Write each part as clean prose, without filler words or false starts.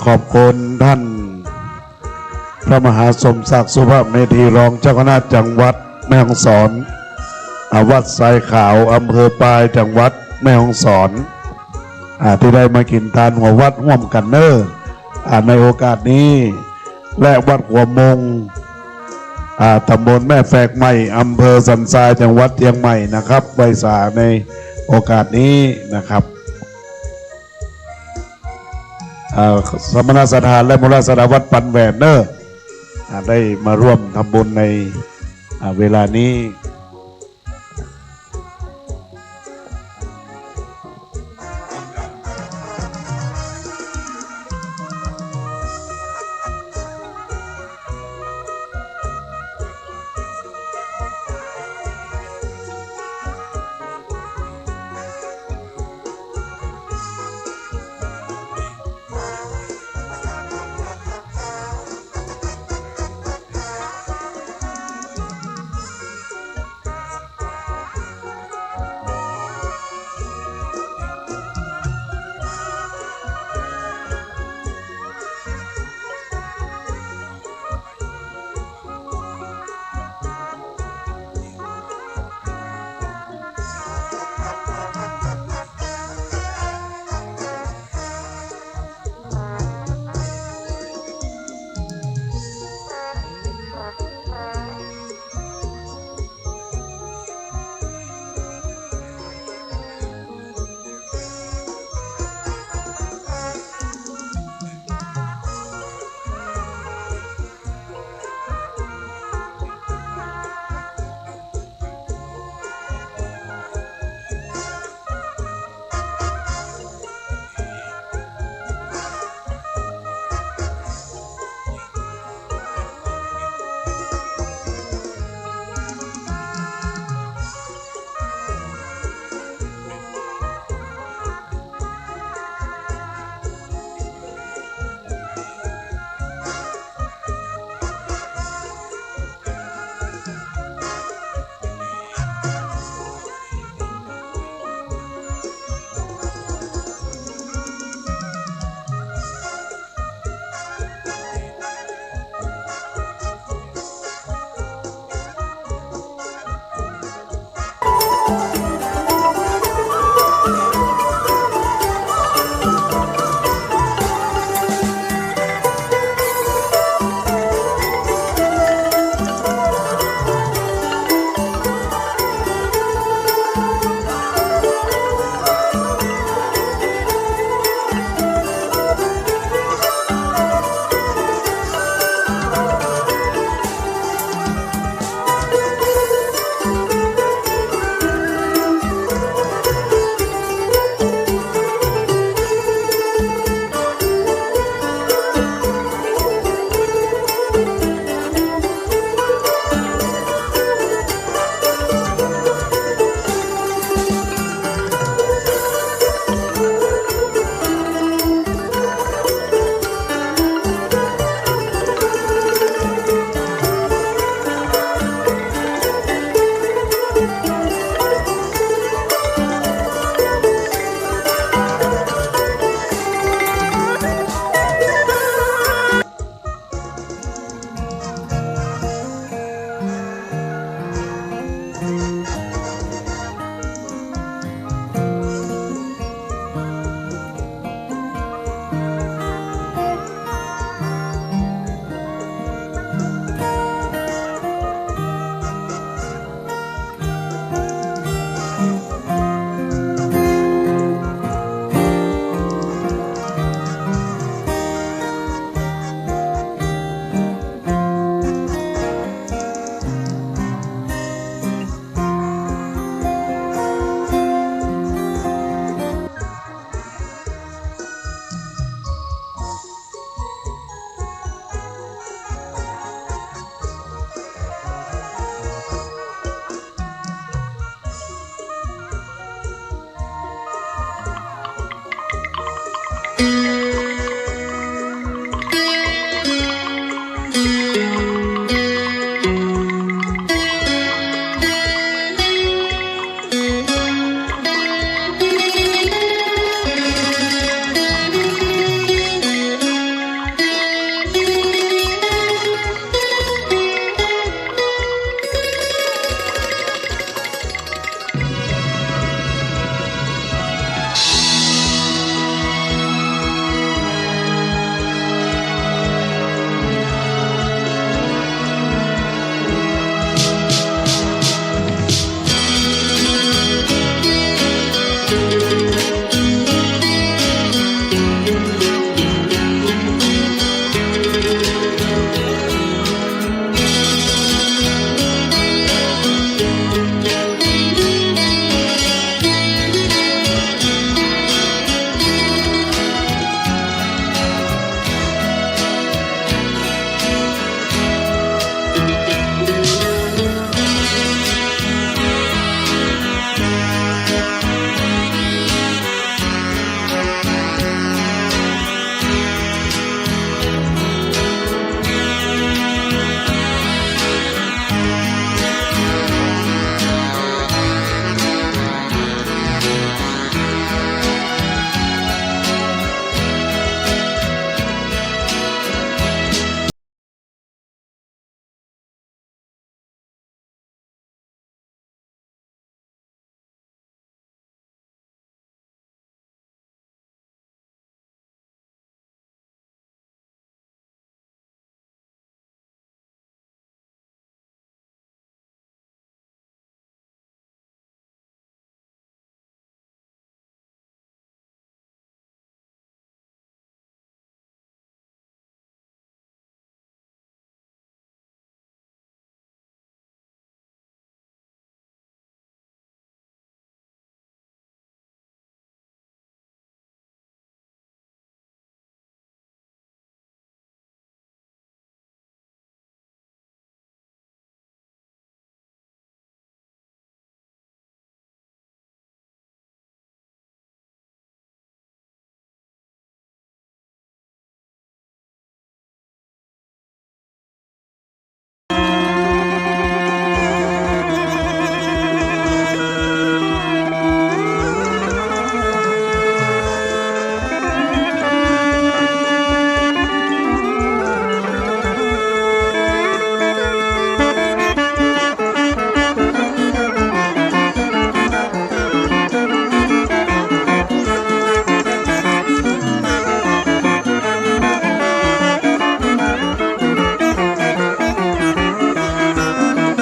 ขอบคุณท่านพระมหาสมศักดิ์สุภาพเมธีรองเจ้าคณะจังหวัดแม่ฮ่องสอนวัดทรายขาวอำเภอปายจังหวัดแม่ฮ่องสอนที่ได้มากินทานหัววัดร่วมกันเนอในโอกาสนี้และวัดหัวมงตำบลแม่แฝกใหม่อำเภอสันทรายจังหวัดเชียงใหม่นะครับไว้สาในโอกาสนี้นะครับสมณสถานและมูลสถานวัดปันแหวนเนอร์ได้มาร่วมทำบุญในเวลานี้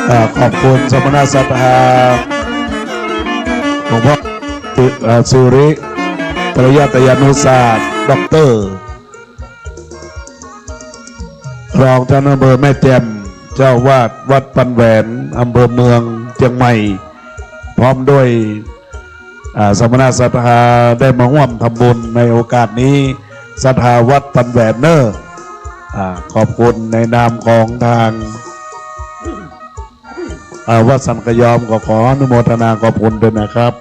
ขอบคุณสมณศรัทธาหลวงพ่อสุริปริยัตยานุศาสตร์ด็อกเตอร์รองเจ้าอำเภอแม่แจ่มเจ้าวาดวัดปันแหวนอำเภอเมืองเชียงใหม่พร้อมด้วยสมณศรัทธาได้มาร่วมทำบุญในโอกาสนี้ศรัทธาวัดปันแหวนเนอร์ขอบคุณในนามของทางวัดสันกยอมก็ขออนุโมทนาขอบคุณด้วยนะครับ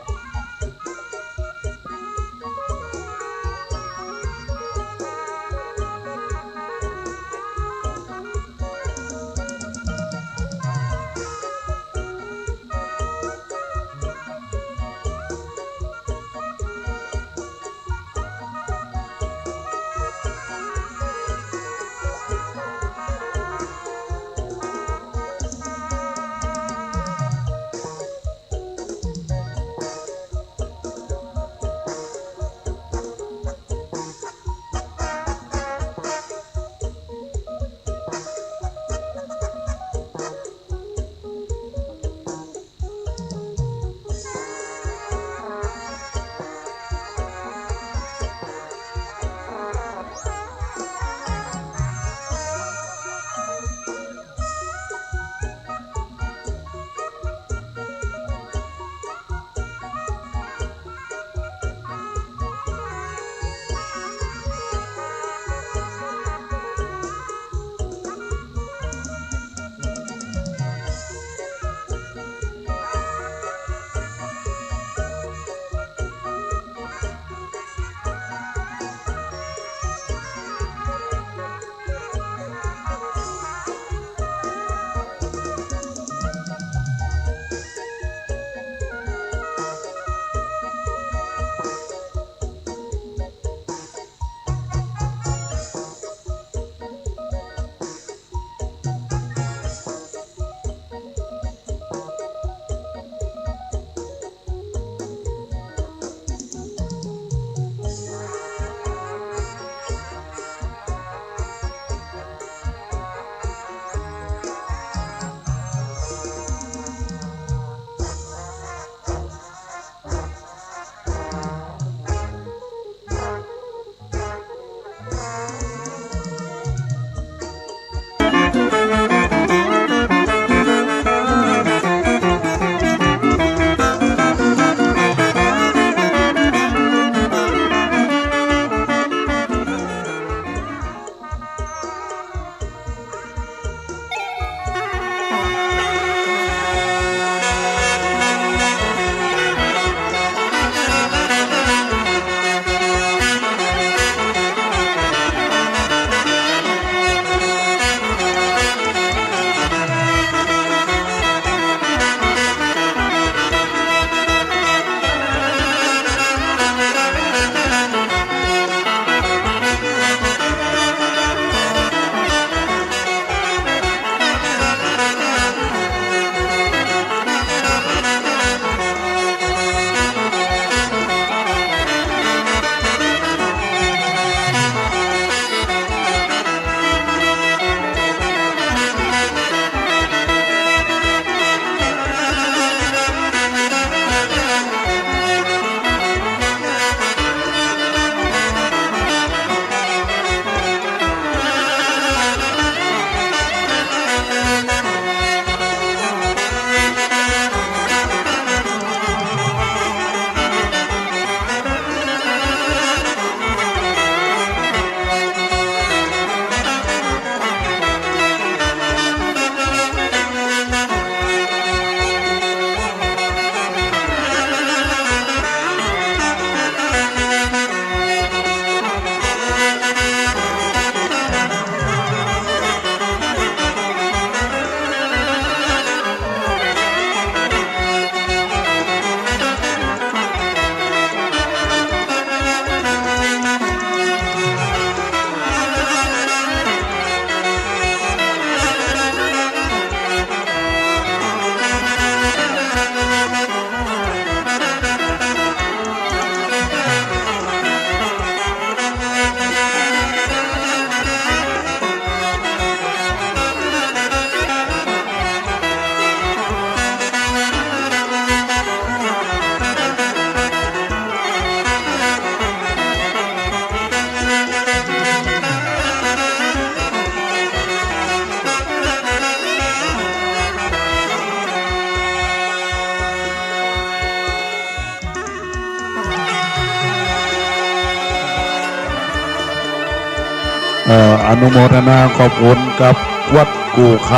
อนุโมทนาขอบคุณกับวัดกู่ค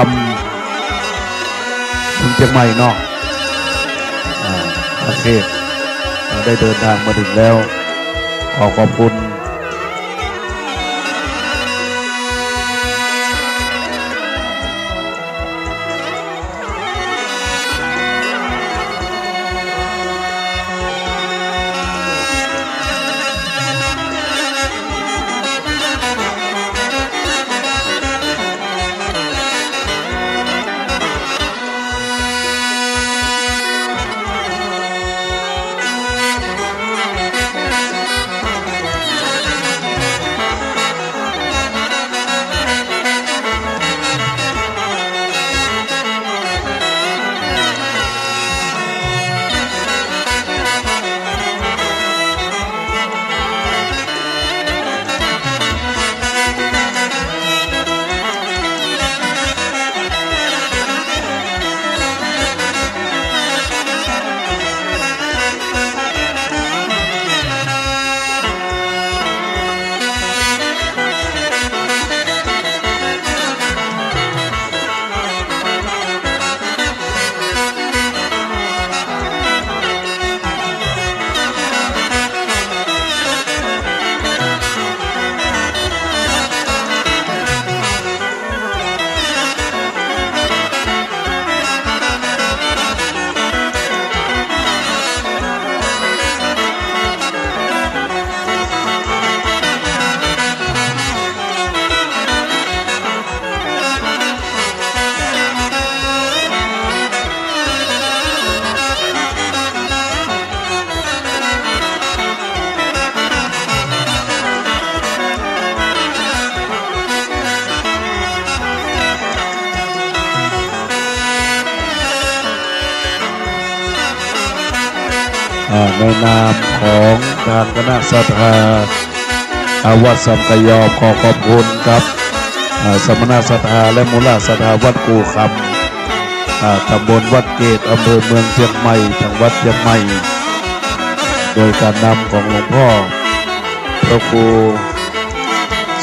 ำถึงเชียงใหม่เนาะประเทศได้เดินทางมาถึงแล้วขอบคุณในนามของทางคณะศรัทธาวัดสัมกยอมขอบคุณครับสมณศรัทธาและมูลศรัทธาวัดกู่คำตำบลวัดเกตอำเภอเมืองเชียงใหม่จังหวัดเชียงใหม่โดยการนำของหลวงพ่อพระครู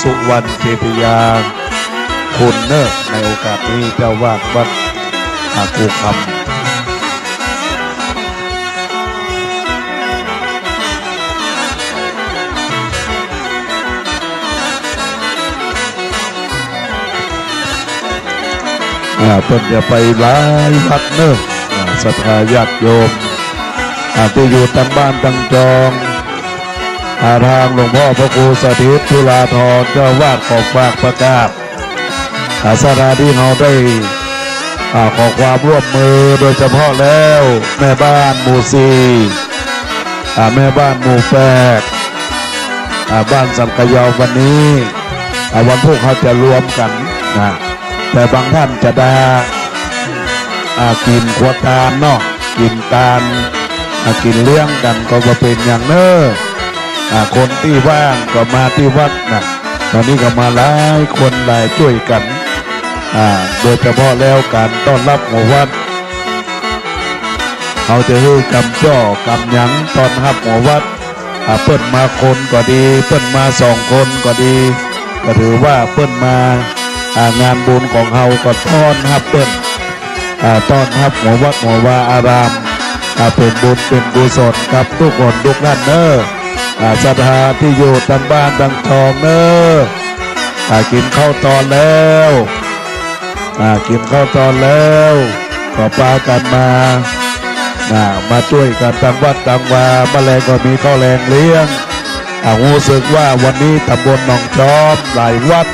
สุวรรณเจติยาคุณเนอในโอกาสนี้เจ้าวาดวัดกู่คำเพิ่นจะไปหลายวัดเนอะศรัทธาญาติโยมที่อยู่ตั้งบ้านตั้งจองทางหลวงพ่อพระครูสถิตธุลาธรเจ้าวาดขอฝากประกาศศาลาที่เราได้ขอความร่วมมือโดยเฉพาะแล้วแม่บ้านหมู่สี่แม่บ้านหมู่แปดบ้านสัมกยอมวันนี้วันพวกเขาจะรวมกันนะแต่บางท่านจะได้กินขวดตาลเนาะกินตาลกินเลี้ยงกันก็จะเป็นอย่างเนอคนที่ว่างก็มาที่วัดนะตอนนี้ก็มาหลายคนหลายช่วยกันโดยเฉพาะแล้วการต้อนรับหัววัดเขาจะให้กำจ่อกำหยังตอนรับหัววัดเปิ้นมาคนก็ดีเปิ้นมา2 คนก็ดีก็ถือว่าเปิ้นมางานบุญของเฮาก็ต้อนรับเปิ้นต้อนรับหัววัดหัววาอารามเป็นบุญเป็นกุศลกับทุกคนทุกท่านเนอศรัทธาที่อยู่ตั้งบ้านตั้งช่องเนอกินข้าวตอนแล้วกินข้าวตอนแล้วก็ปากันมาช่วยกันตั้งวัดตั้งวาแมลงก็มีข้าวแรงเลี้ยงรู้สึกว่าวันนี้ตำบลหนองจอมหลายวัด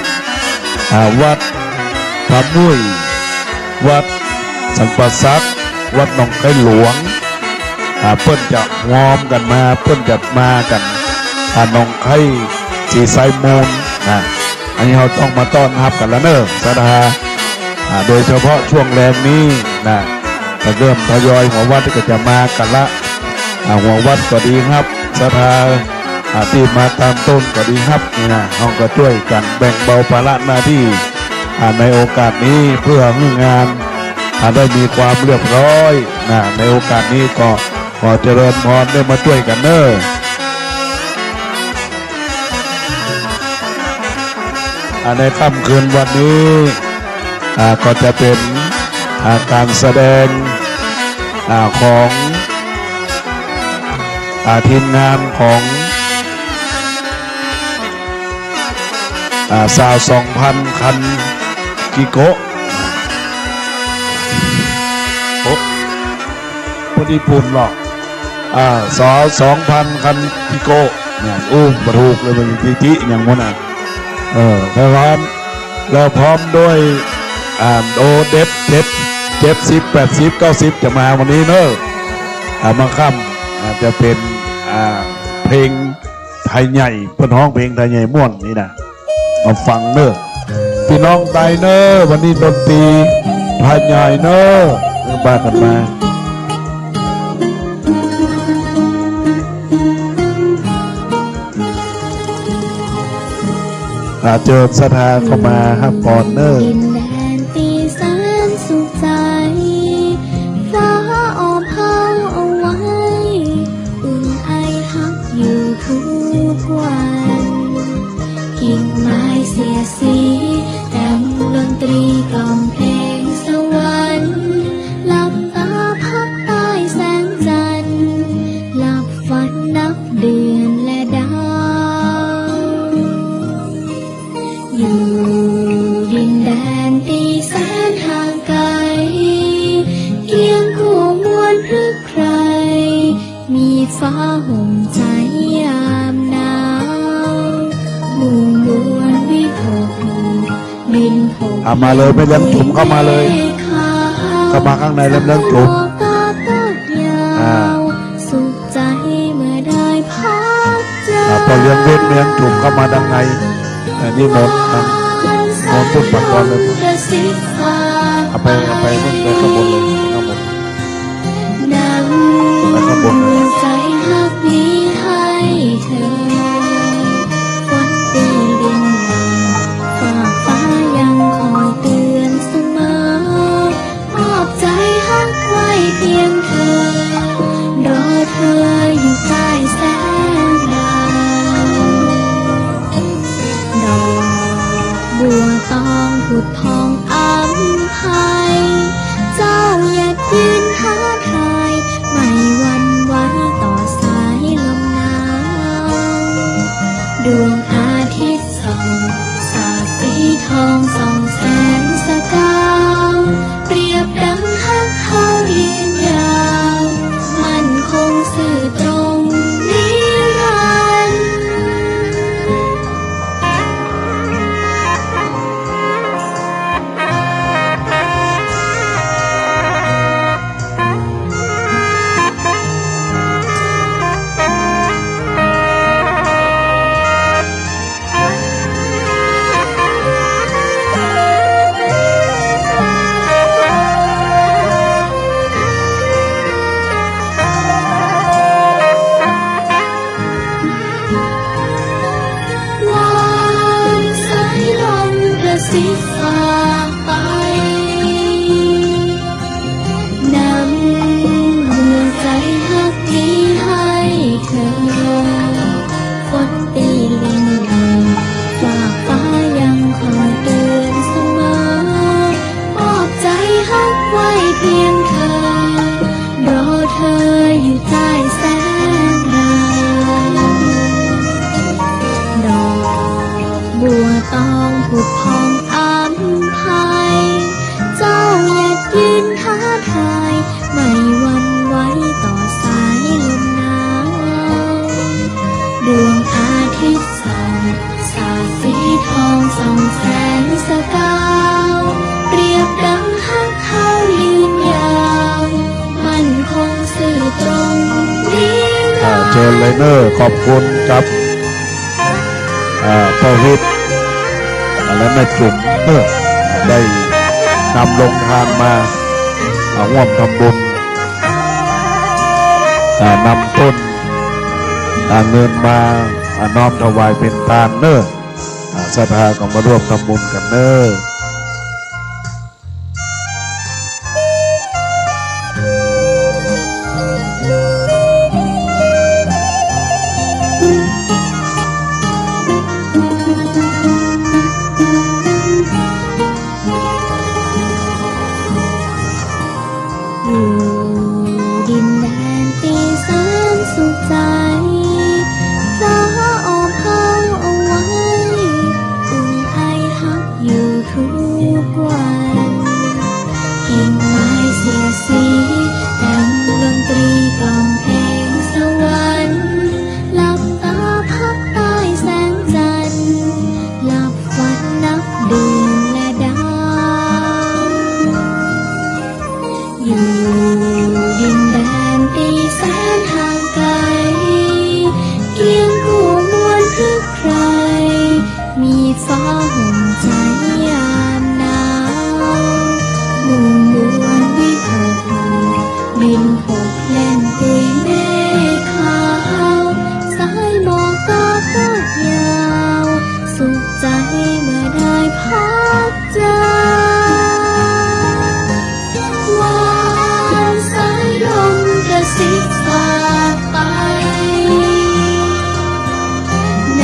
วัดพระมุ้ยวัดสันปะซักวัดหนองไก่หลวงเพิ่นจะงอมกันมาเพิ่นจะมากันหนองไก่สีไซมูลอันนี้เราต้องมาต้อนรับกันแล้วเนอะศรัทธาโดยเฉพาะช่วงแรงนี้จะเริ่มทยอยหัววัดก็จะมากันละหัววัดก็ดีครับศรัทธาที่มาตามต้นก็ดีครับนี่นะเราก็ช่วยกันแบ่งเบาภาระหน้าที่ในโอกาสนี้เพื่อให้งานได้มีความเรียบร้อยในโอกาสนี้ก็ขอเจริญพรได้มาช่วยกันเนอะ ในค่ำคืนวันนี้ก็จะเป็นการแสดงของทีมงานของสาว 2,000 คันกิโกะโอ้พอดีปุ่นหรอกสอ 2,000 คันกิโกะเนี่ยบรรทุกเลยมันจิอย่างมันเพราะว่าเราพร้อมด้วยโอเด็ด70 80 90จะมาวันนี้เนอะมาค่ำจะเป็นเพลงไทยใหญ่เพื่อนห้องเพลงไทยใหญ่ม่วนนี่นะมาฟังเนอะพี่น้องไตเนอะวันนี้ดนตรีไทยใหญ่เนอะบ้านกันมาเจอสถาเข้ามาครับก่อนเนอะดินแดนตีแสนสุขใจฟ้าอ้อมเฮาเอาไว้อุ่นไอฮักอยู่ทุกวันกิ่งไม้เสียสีแต่งดนตรีกล่อมเพลงสวรรค์หลับตาพักใต้แสงจันทร์หลับฝันนับเดือนและดาวอยู่ดินแดนตีแสนห่างไกลเคียงคู่มวลพรึกใครมีฟ้าห่มใจยามหนาวหมู่มวลวิภพบินพบมาเลยไม่เลี้ยงจุ่มเข้ามาเลยเข้ามาข้างในเลี้ยงจุ่มสุขใจเมื่อได้พักใจพอเลี้ยงเวทเลี้ยงจุ่มเข้ามาดังในนี่หมดพูดปัดก่อนเลยเอาไปนู่นไปข้างบนเลยข้างบนไปข้างบนเลยใจหักนี้ให้เธอฝนตีดินฝากฟ้ายังคอยเตือนเสมอมอบใจหักไว้เพียงเธอรอเธออยู่ใต้แสงดาวดอกบัวตองผุดพองอัมภัยเจ้าอยากยืนท้าทายไม่หวั่นไหวต่อสายลมหนาวดวงอาทิตย์ส่องสาดสีทองส่องแสงสกาวเปรียบดังหักเฮายืนยาวมั่นคงสื่อตรงนิรันดร์สิฟ้าไปนำหัวใจหักนี้ให้เธอฝนตีลินฝากฟ้ายังคอยเตือนเสมอมอบใจหักไว้เพียงเธอรอเธออยู่ใต้แสงดาวดอกบัวตองผุดพองอัมภัยเจ้าอยากยืนท้าทายไม่หวั่นไหวต่อสายลมหนาวดวงอาทิตย์ส่องสาดสีทองส่องแสงสกาวเปรียบดังหักเฮายืนยาวมั่นคงสื่อตรงนิรันดร์เชิญเลยเนอร์ขอบคุณครับพ่อวิทย์และแม่จุ๋มได้นำลงทานมาร่วมทำบุญนำต้นเงินมาน้อมถวายเป็นทานเนอศรัทธาก็มาร่วมทำบุญกันเนอ ดินผกเล่นปุยเมฆขาวสายหมอกก็ทอดยาวสุขใจเมื่อได้พักเจอวานสายลมกระซิบฝากไปน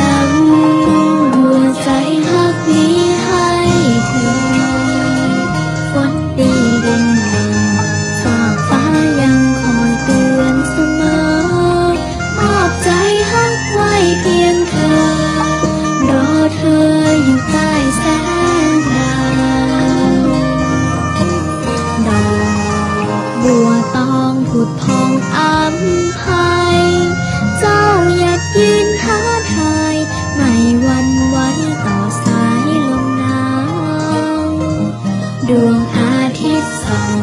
ำดวงใจฮักนี้ให้เธอฝนตีดินหนึ่งฝากฟ้ายังคอยเตือนเสมอมอบใจฮักไว้เพียงเธอรอเธออยู่ใต้แสงดาวดอกบัวตองผุดพองอัมภัยเจ้าอยากยืนท้าทายไม่หวั่นไหวต่อสายลมหนาวดวงอาทิตย์ส่อง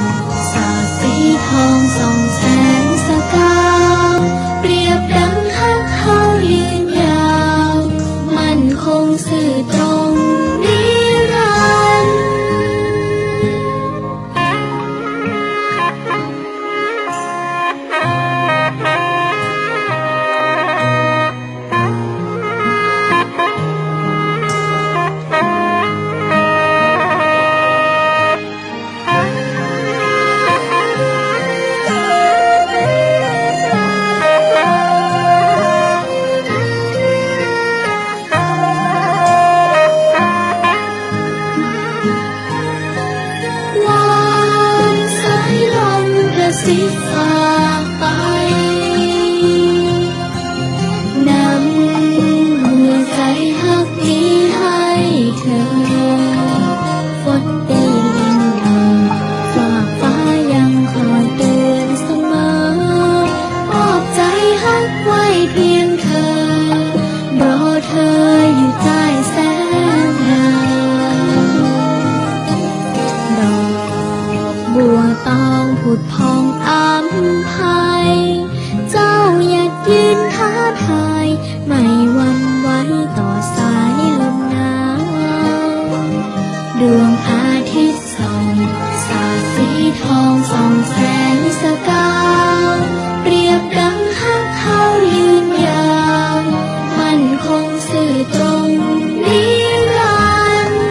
สาดสีทองส่องแสงสกาวเปรียบดังฮักเขายืนยาวมันคงสื่อตรงนิรันดร์วานสายลมกระซิบฝากไปนำหัวใจฮักนี้ให้เธอฝนตีลินหนึ่งฝากฟ้ายังคอยเตือนเสมอมอบใจฮักไว้เพียงเธอรอเธออยู่ใต้แสงดาวดอกบัวตองผุดพองอัมภัยเจ้าอยากยืนท้าทายไม่หวั่นไหวต่อสายลมหนาวดวงอาทิตย์ส่องสาดสีทองส่องแสงสกาวเปรียบดังฮักเขายืนยาวมันคงสื่อตรงนิรันดร์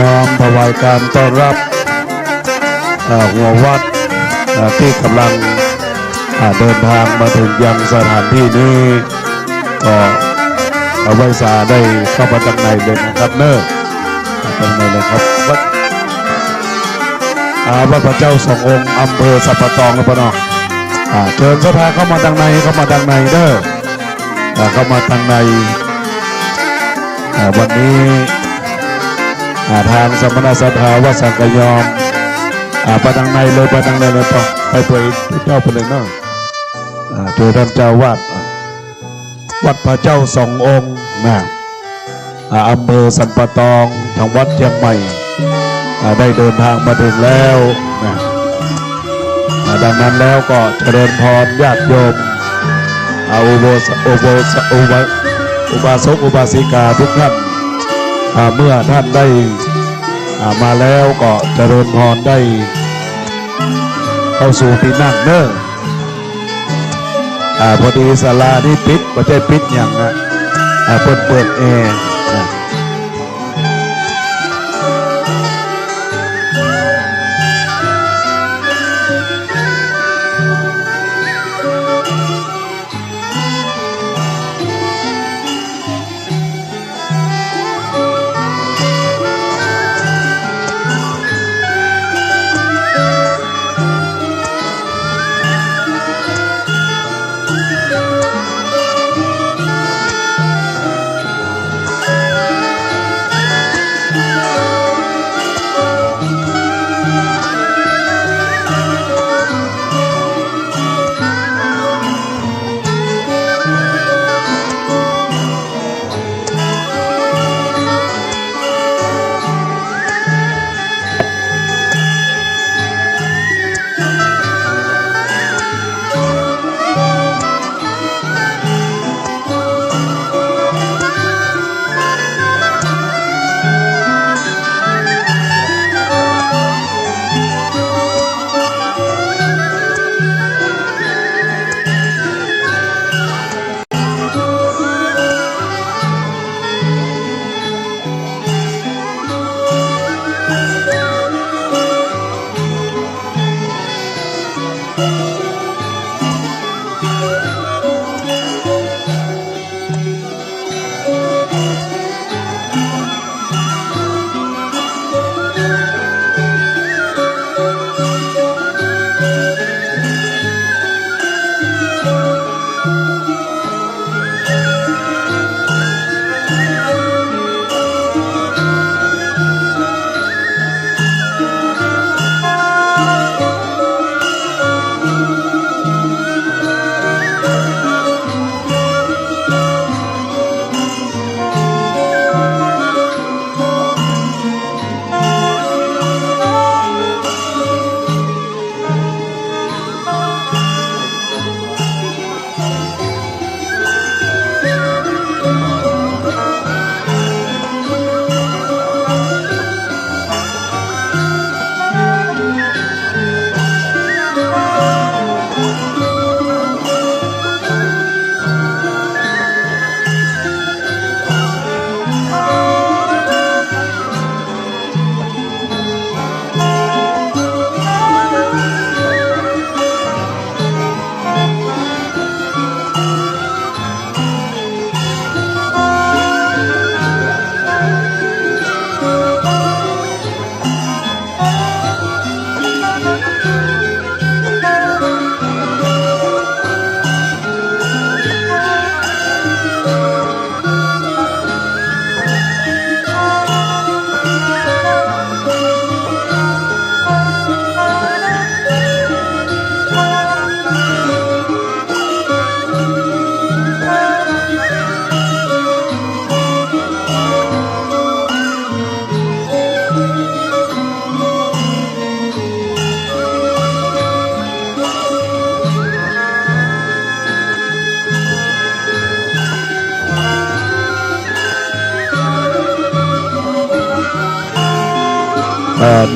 น้อมถวายการต้อนรับหัววัดที่กำลังเดินทางมาถึงยังสถานที่นี้ก็เอาไว้สาได้เข้ามาด้านในเลยนะครับเนอะด้านในเลยครับวัดพระเจ้าสององค์อำเภอสัปปะตองนะพ่อน้องเชิญสภาเข้ามาด้านในเด้อเข้ามาด้านในวันนี้ทางสมณสถาวัดสังกยอมไปทางในเลยต่อไปเผยเจ้าไปเลยเนาะเจอท่านเจ้าวาดวัดพระเจ้าสององค์นะอำเภอสันปะตองทางวัดเชียงใหม่ได้เดินทางมาถึงแล้วนะดังนั้นแล้วก็เจริญพรญาติโยมอุบาสกอุบาสิกาทุกท่านเมื่อท่านได้มาแล้วก็เจริญพรได้เข้าสู่ที่นั่งเนอะพอดีศาลานี่ปิดไม่ใช่ปิดอย่างเปิดแอร์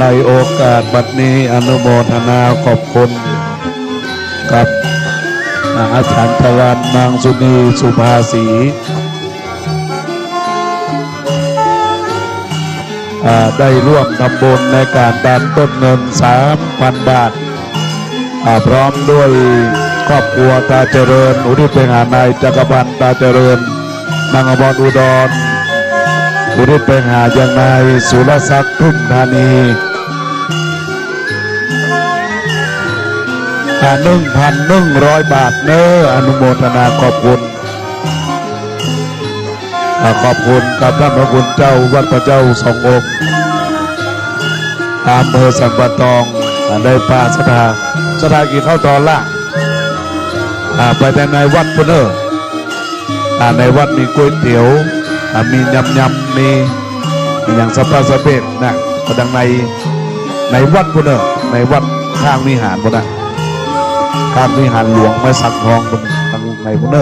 ในโอกาสบัดนี้อนุโมทนาขอบคุณกับอาจารย์ตะวันนางสุนีสุภาสี ได้ร่วมทำบุญในการดันต้นเงิน 3,000 บาทพร้อมด้วยครอบครัวตาเจริญอุทิศไปหานายจักรพันธ์ตาเจริญนางอมรอุดรอุทิศไปหาอย่างนายสุรศักดิ์ทุ่มธานี1,100 บาทเน้ออนุโมทนาขอบคุณขอบคุณกับท่านพระคุณเจ้าวัดพระเจ้าสององค์อำเภอสันปะตองได้ปาสถากี่เข้าตอนละไปแต่ในวัดพุ่นในวัดมีก๋วยเตี๋ยวมียำมีอย่างสปาสเปดนะก็ดังในวัดพุ่นในวัดข้างวิหารพุ่นข้างวิหารหลวงไม้สักทองพุ่นทางในพุ่น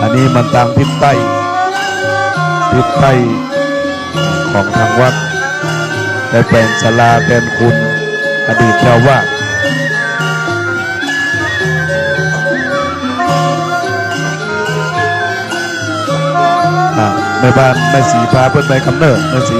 อันนี้มันทางทิศใต้ของทางวัดได้แปลงศาลาแทนคุณอดีตเจ้าวาดในบ้านแม่สีพาเพื่อนไปกำเนิดแม่สี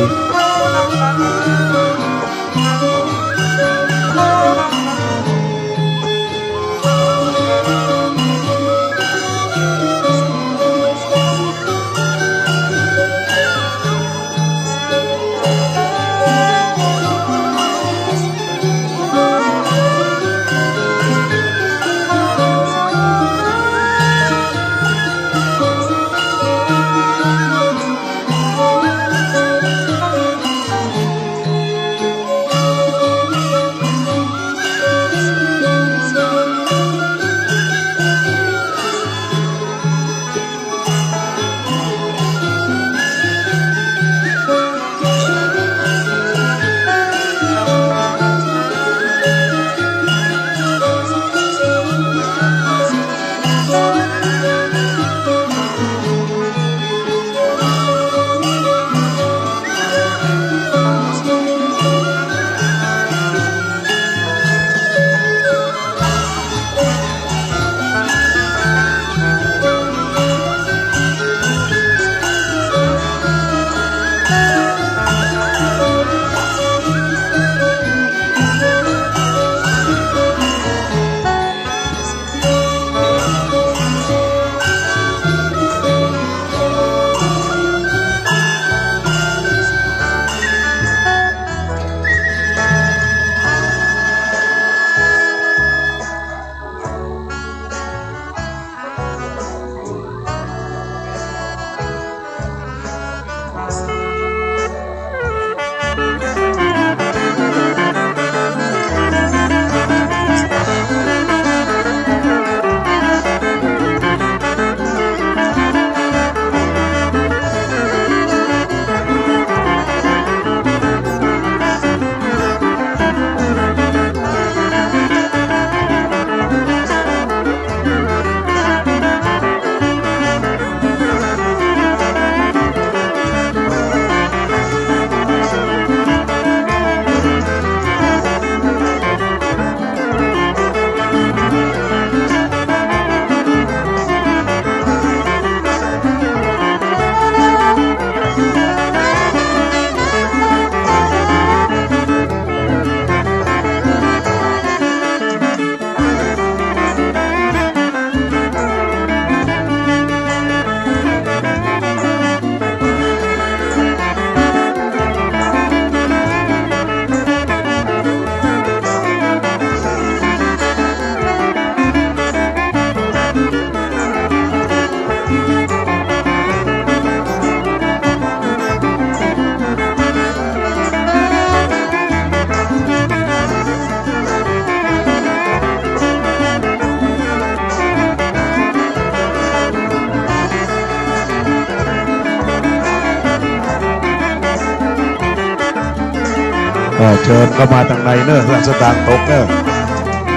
เชิญเข้ามาทางในเนอะหลังสตางค์ตกเนอะ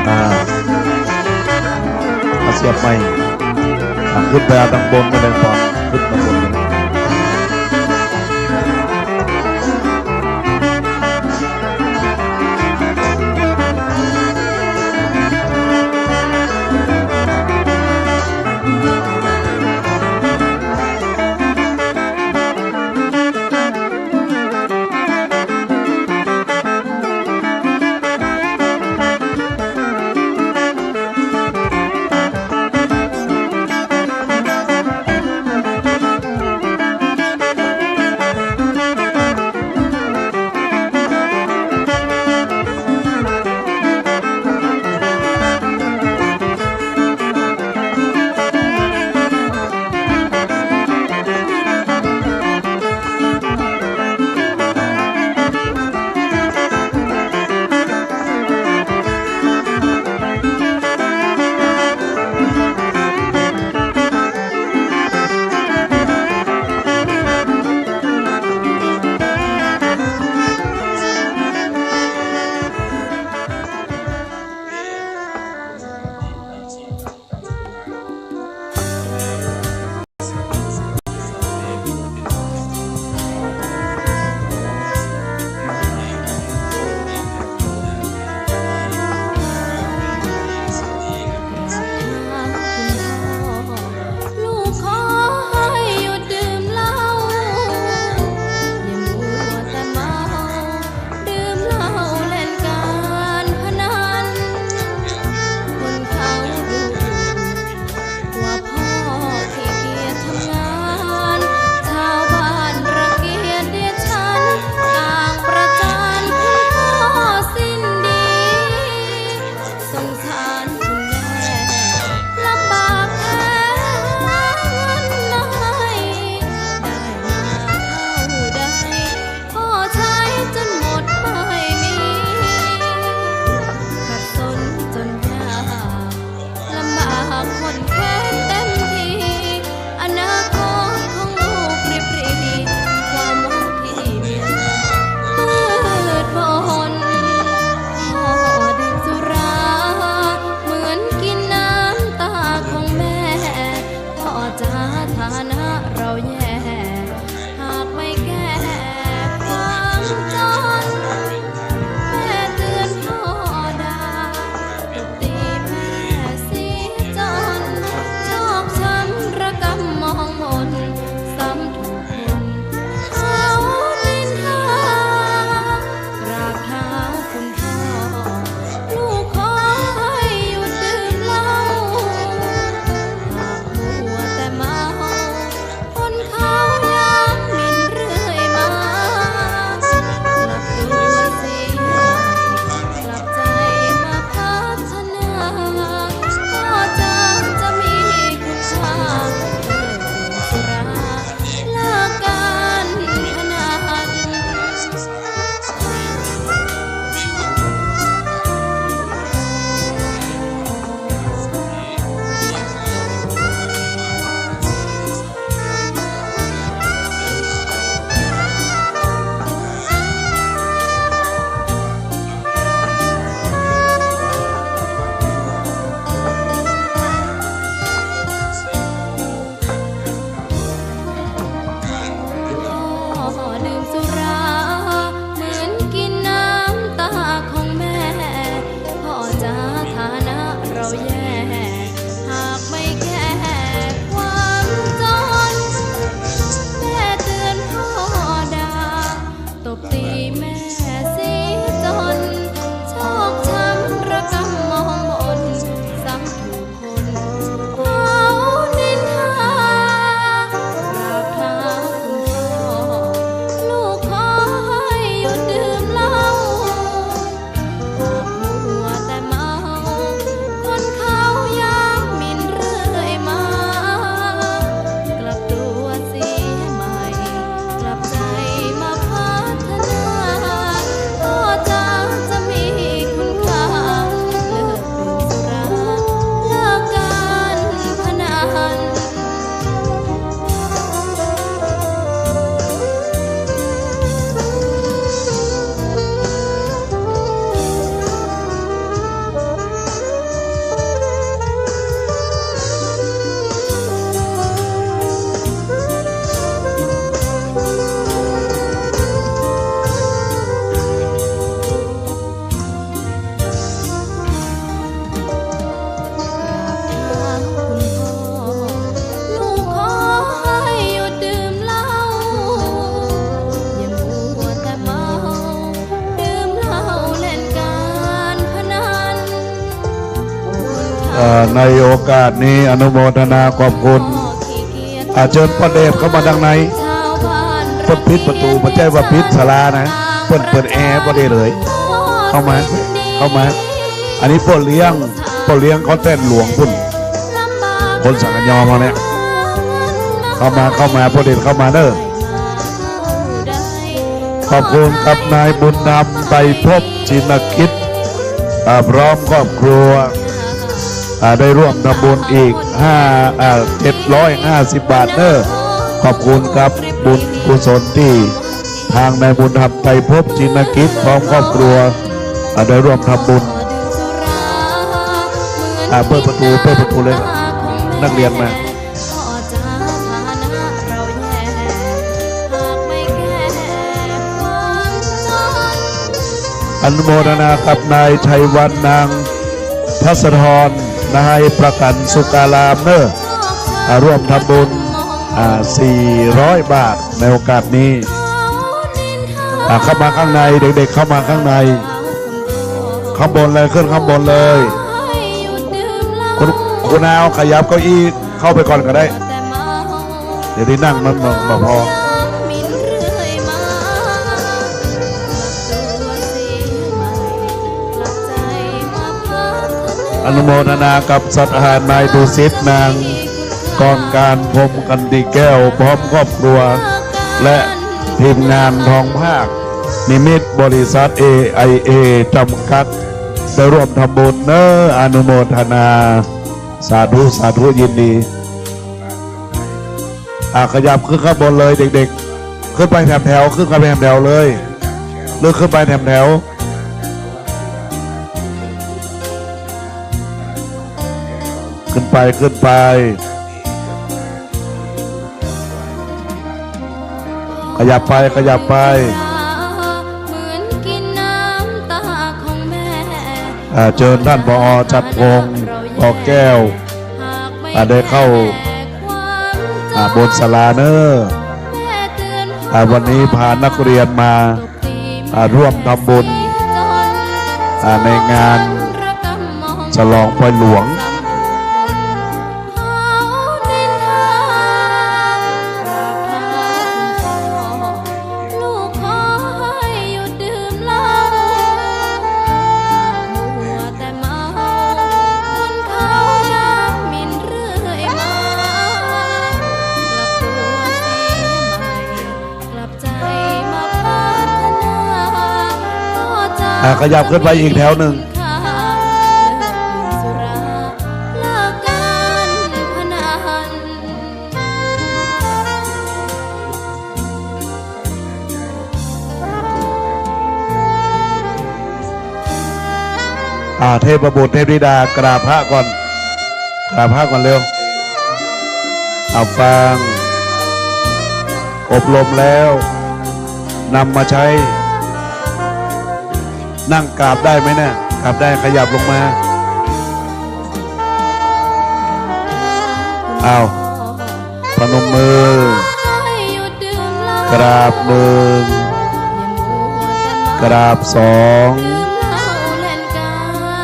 มาเสียบใหม่ขึ้นไปทางบนมาเลยก่อนขึ้นมาบนเลย แม่เสียจนชอกช้ำระกำมองมนซ้ำถูกคนเขานินทากราบเท้าคุณพ่อลูกขอให้หยุดดื่มเหล้าหากมัวแต่เมาคนเขาย้ำหมิ่นเรื่อยมากลับตัวเสียใหม่กลับใจมาพัฒนาพ่อจ๋าจะมีคุณค่าเลิกดื่มสุราเลิกการพนัน ลูกขอให้หยุดดื่มเหล้าอย่ามัวแต่เมาดื่มเหล้าเล่นการพนัน ในโอกาสนี้อนุโมทนาขอบคุณเชิญประเดชเข้ามาดังในเปิดปิดประตูมาใจว่าปิดศาลานะเปิดแอร์ประเดชเลย เข้ามา อันนี้พ่อเลี้ยงเขาเต้นหลวงพุ่นคนสังกัญญอมาเนี่ยเข้ามาพ่อเดชเข้ามาเด้อขอบคุณกับนายบุญนำไปพบจินกิจพร้อมครอบครัวได้ร่วมทำบุญอีก750 บาทเด้อขอบคุณครับบุญกุศลที่ทางนายบุญนำไปพบจินกิจพร้อมครอบครัวได้ร่วมทำบุญเปิดประตูเลยนักเรียนมาอนุโมทนากับนายชัยวันนางพัสธรนายประกันสุกาลามเนอร่วมทำบุญ400 บาทในโอกาสนี้เข้ามาข้างในเด็กๆเข้ามาข้างในข้างบนเลยขึ้นข้างบนเลยคุณนาวขยับเก้าอี้เข้าไปก่อนก็ได้เดี๋ยวที่นั่งมันพออนุโมทนากับสัตว์อาหารนายดุสิตนางกองการพรมกันดีแก้วพร้อมครอบครัวและทีมงานทองภาคนิมิตบริษัท AIA จำกัดได้ร่วมทำบุญเนออนุโมทนาสาธุยินดีขยับขึ้นข้างบนเลยเด็กๆขึ้นไปแถวขึ้นไปแถวเลยหรือขึ้นไปแถวขึ้นไปขยับไปเหมือนกินน้ำตาของแม่เชิญท่านผอ.ชัดพงศ์ผอ.แก้วได้เข้าบนศาลาเนอวันนี้พานักเรียนมาร่วมทำบุญในงานฉลองไฟหลวงขยับขึ้นไปอีกแถวหนึ่งเทพบุตรเทพธิดากราบพระก่อนเร็วฟังอบรมแล้วนำมาใช้นั่งกราบได้ไหมเนี่ยกราบได้ขยับลงมาพนมมือกราบหนึ่ง กราบสอง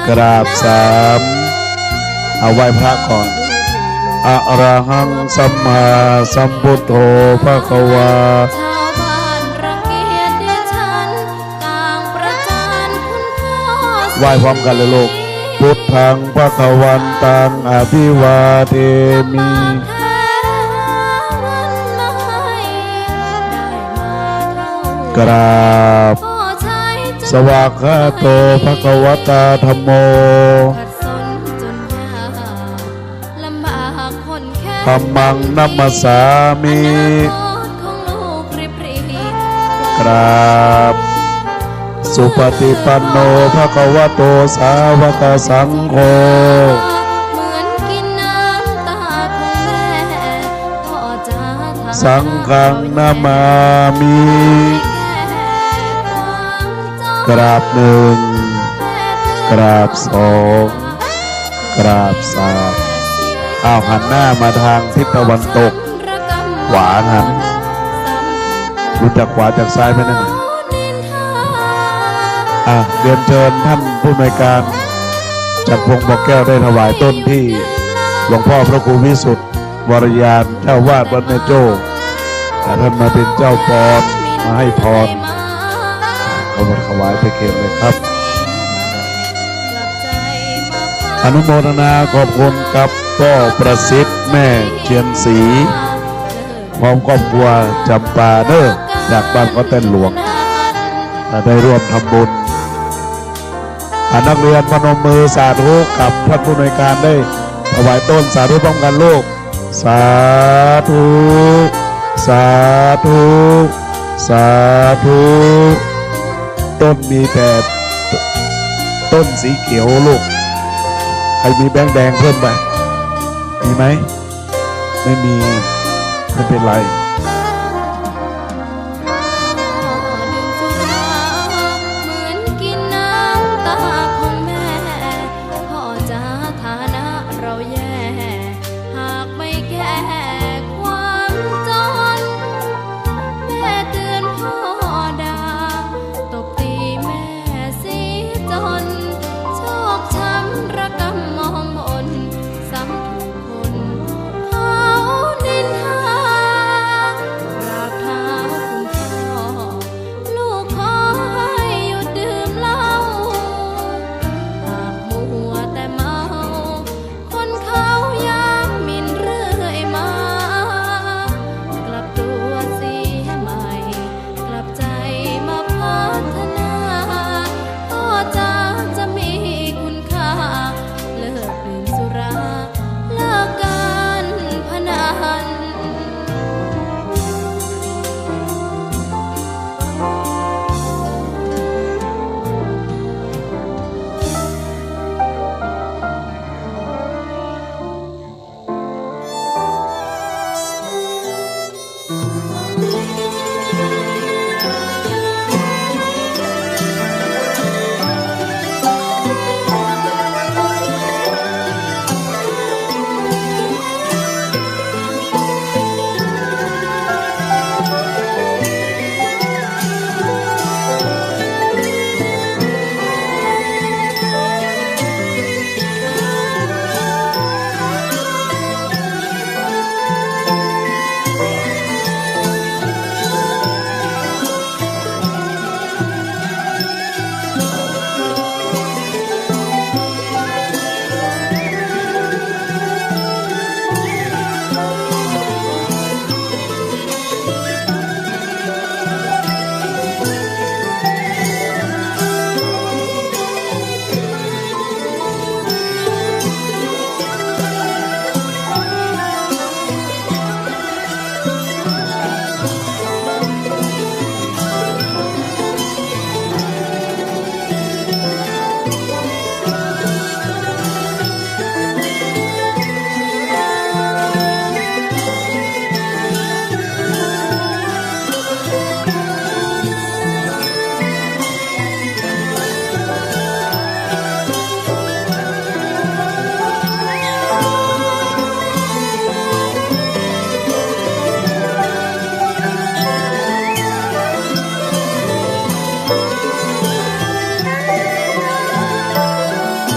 กราบสามเอาไหว้พระก่อนอะระหังสัมมาสัมพุทโธภะคะวา ชาวบ้านรังเกียจดิฉันต่างประจานคุณพ่อ ไหว้พร้อมกันเลยลูกพุทธังภะคะวันตังอภิวาเทมิ แค่วันมาให้ได้มาเท่าก ราบ พ่อใช้จน สวากขาโตภะคะวตาธัมโม ขัดสนจนยากลำบากคนแค่ ธัมมังนัมมสสามิ อนาคตของลูกริบหรี กราบสุปฏิปันโนภะคะวะโตสาวกสังโฆ เหมือนกินน้ำตาของแม่พ่อจะทำ สังฆังนามามิ กราบหนึ่ง กราบสอง กราบสามอ้าวหันหน้ามาทางทิศตะวันตก ขวาหัน รู้จักขวาจากซ้ายไหมนั่นน่ะเรียนเชิญท่านผู้อำนวยการจากพงศ์บอกแก้วได้ถวายต้นที่หลวงพ่อพระครูวิสุทธิ์วรยานเจ้าวาดวัดแม่โจ้ท่านมาเป็นเจ้าปอนมาให้พรเขามาถวายไปเขตเลยครับ อนุโมทนาขอบคุณกับพ่อประสิทธิ์แม่เชียนศรีพร้อมครอบครัวจำปาเด้อจากบ้านก็เต้นหลวงได้ร่วมทำบุญนักเรียนพนมมือสาธุกับท่านผู้อำนวยการได้ถวายต้นสาธุพร้อมกันลูกสาธุสาธุสาธุต้นมีแต่ต้นสีเขียวลูกใครมีแบงค์แดงเพิ่มไปมีไหมไม่มีไม่เป็นไร เหมือนกินน้ำตาของแม่พ่อจะฐานะเราแย่หากไม่แก้ความจนแม่เตือนพ่อด่าตบตีแม่เสียจนชอกช้ำระกำมองมนซ้ำถูกคนเขานินทา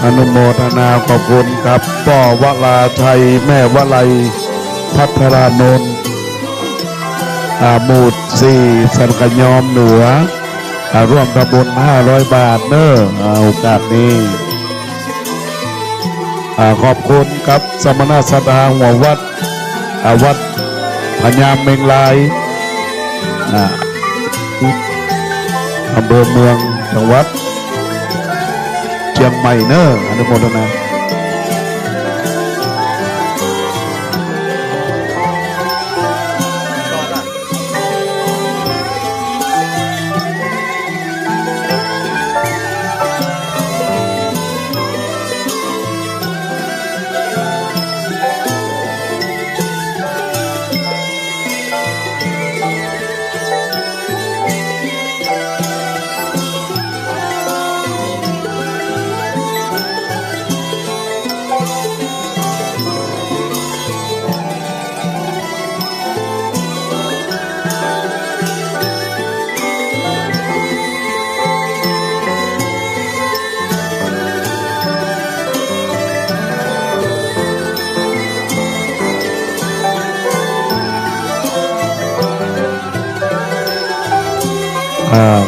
อนุโมทนาขอบคุณครับพ่อวราชัยแม่วลัยพัทรานนท์หมู่4สันกยอมเหนือร่วมทำบุญ500 บาทเนอะโอกาสนี้ขอบคุณครับสมณะสถานหัววัดวัดพญาเมงลายอำเภอเมืองจังหวัดเชียงใหม่เนอะอนุโมทนา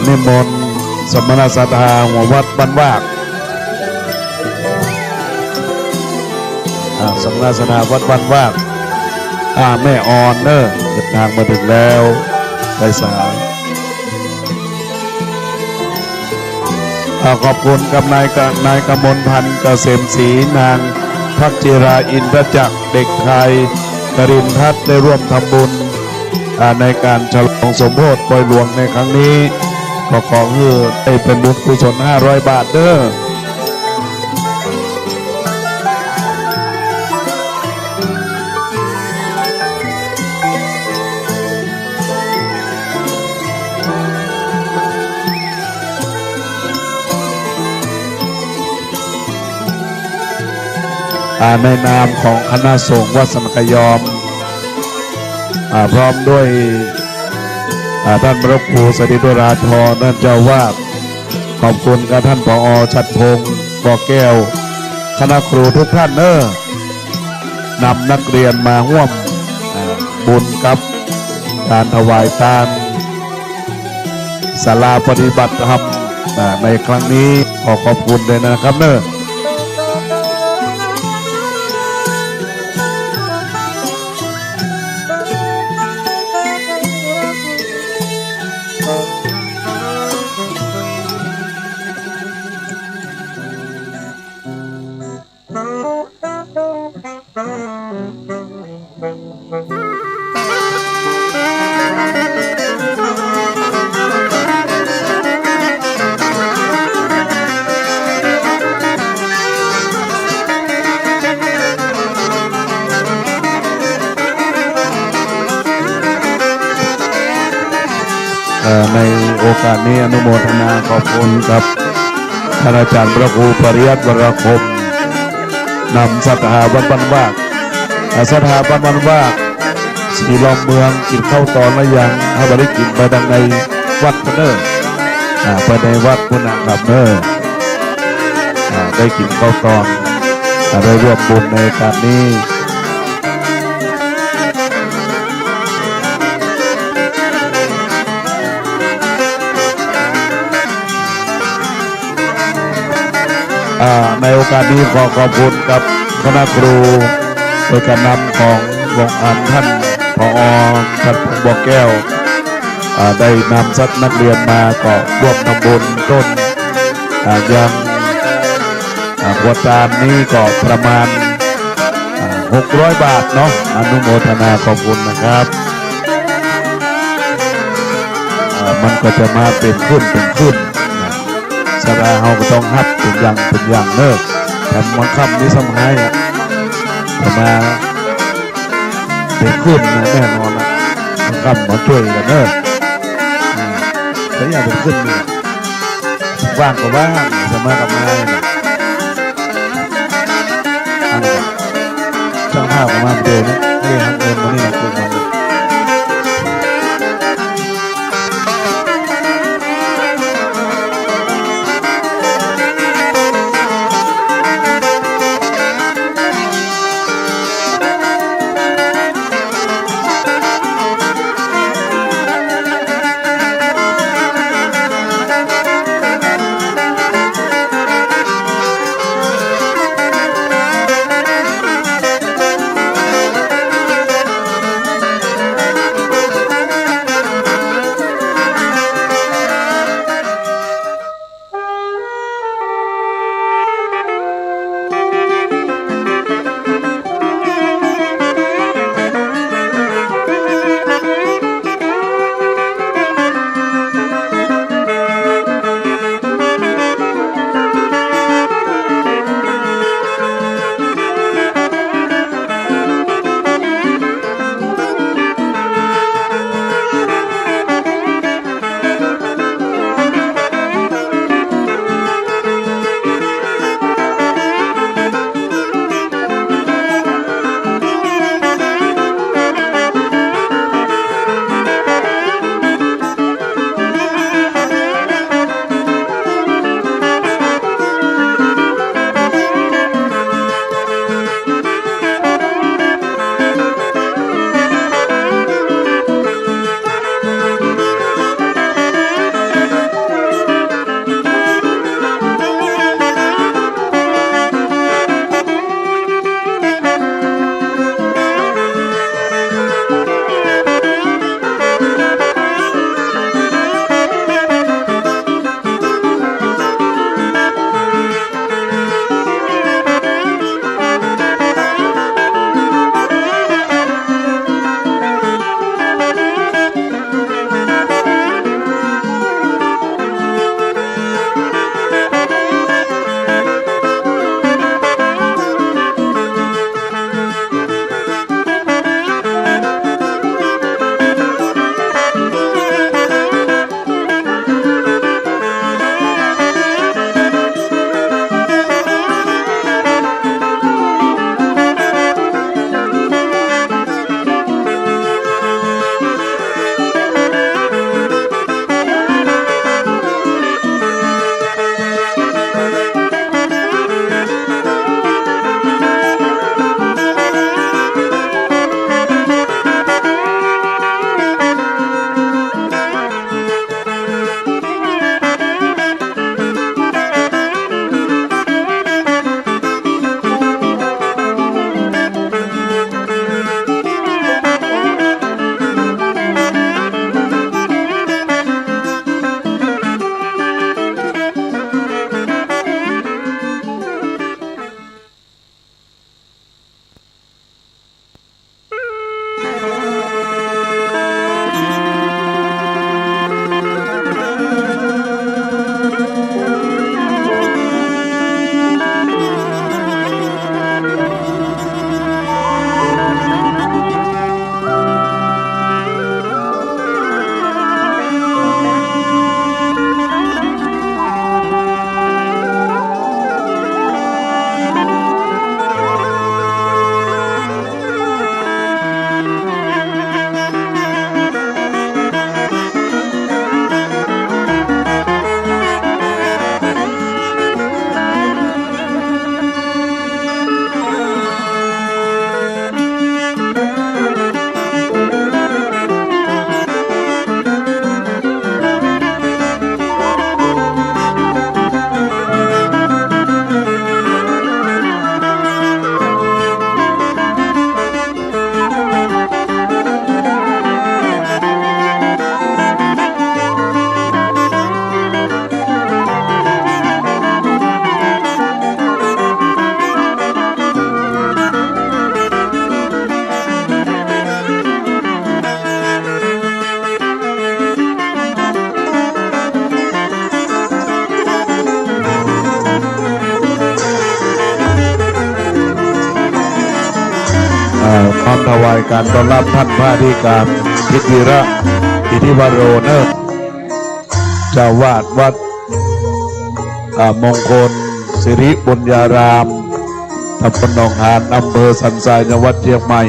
นิมนต์สมณศักดิ์หัววัดบ้านวากสมณศักดิ์วัดบ้านวากแม่ออนเนอะเดินทางมาถึงแล้วได้สายขอบคุณกับนายกมลพันธ์เกษมศรีนางพักจิราอินทจักรเด็กไทยกรินทัศน์ได้ร่วมทำบุญในการฉลองสมโภชปล่อยหลวงในครั้งนี้ก็ขอให้ได้เป็นบุญกุศล500 บาทเด้อในนามของคณะสงฆ์วัดสันกยอมพร้อมด้วยท่านพระครูสถิตวราธรท่านเจ้าวาดขอบคุณกับท่านผอ.ชัดพงศ์บ่อแก้วคณะครูทุกท่านนำนักเรียนมาร่วมบุญกับการถวายทานศาลาปฏิบัติธรรมในครั้งนี้ขอบคุณเลยนะครับในโอกาสนี้อนุโมทนาขอบคุณกับท่านอาจารย์พระครูปริยัติวรคมนำสถาบันบ้านวากสถาบันบ้านวากสีล้อมเมืองกินข้าวตอนละยังถ้าบริกินไปดังในวัดเนอไปในวัดพุทธครับได้กินข้าวตอนได้ร่วมบุญในการนี้ในโอกาสนี้ขอขอบคุณกับคณะครูโดยการนำของหลวงอันท่านผอ.ชัดพงศ์บ่อแก้วได้นำสัตว์นักเรียนมาก็ร่วมทำบุญต้นยังหัวจานนี้ก็ประมาณ600 บาทเนาะอนุโมทนาขอบคุณนะครับมันก็จะมาเป็นขึ้นสาราเฮาก็ต้องฮับเป็นอย่างเนอะแต่มันค่ำนี้สมัยแต่มาเป็นขึ้นแน่นอนนะมันค่ำมาช่วยกันเนอะแต่อย่าเป็นขึ้นนี่ว่างก็ว่างสมากับนายนะช่างภาพก็มาเดียวนะไม่ได้ทำเงินมานี่นะคุณมาเลย ถวายการต้อนรับท่านพระอธิการทิศวีระอิทธิวโรเนอร์เจ้าวาดวัดมงคลสิริบุญญารามตำบลหนองหานอำเภอสันทรายจังหวัดเชียงใหม่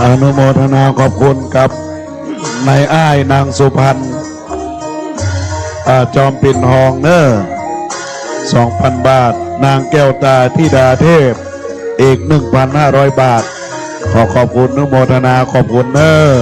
อนุโมทนาขอบคุณกับนายอ้ายนางสุพรรณจอมปิ่นทองเนอ2,000 บาทนางแก้วตาธิดาเทพอีก 1,500 บาทขอบคุณอนุโมทนาขอบคุณเนอ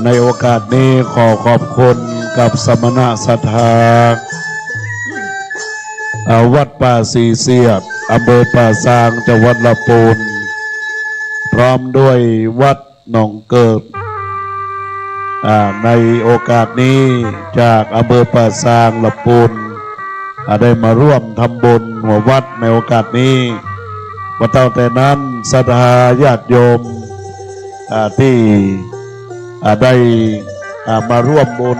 ในโอกาสนี้ขอขอบคุณกับสมณะศรัทธาวัดป่าสีเสียดอำเภอป่าซางจังหวัดลำพูนพร้อมด้วยวัดหนองเกิดในโอกาสนี้จากอำเภอป่าซางลำพูนได้มาร่วมทำบุญหัววัดในโอกาสนี้มาตั้งแต่นั้นศรัทธาญาติโยมที่ได้มาร่วมบุญ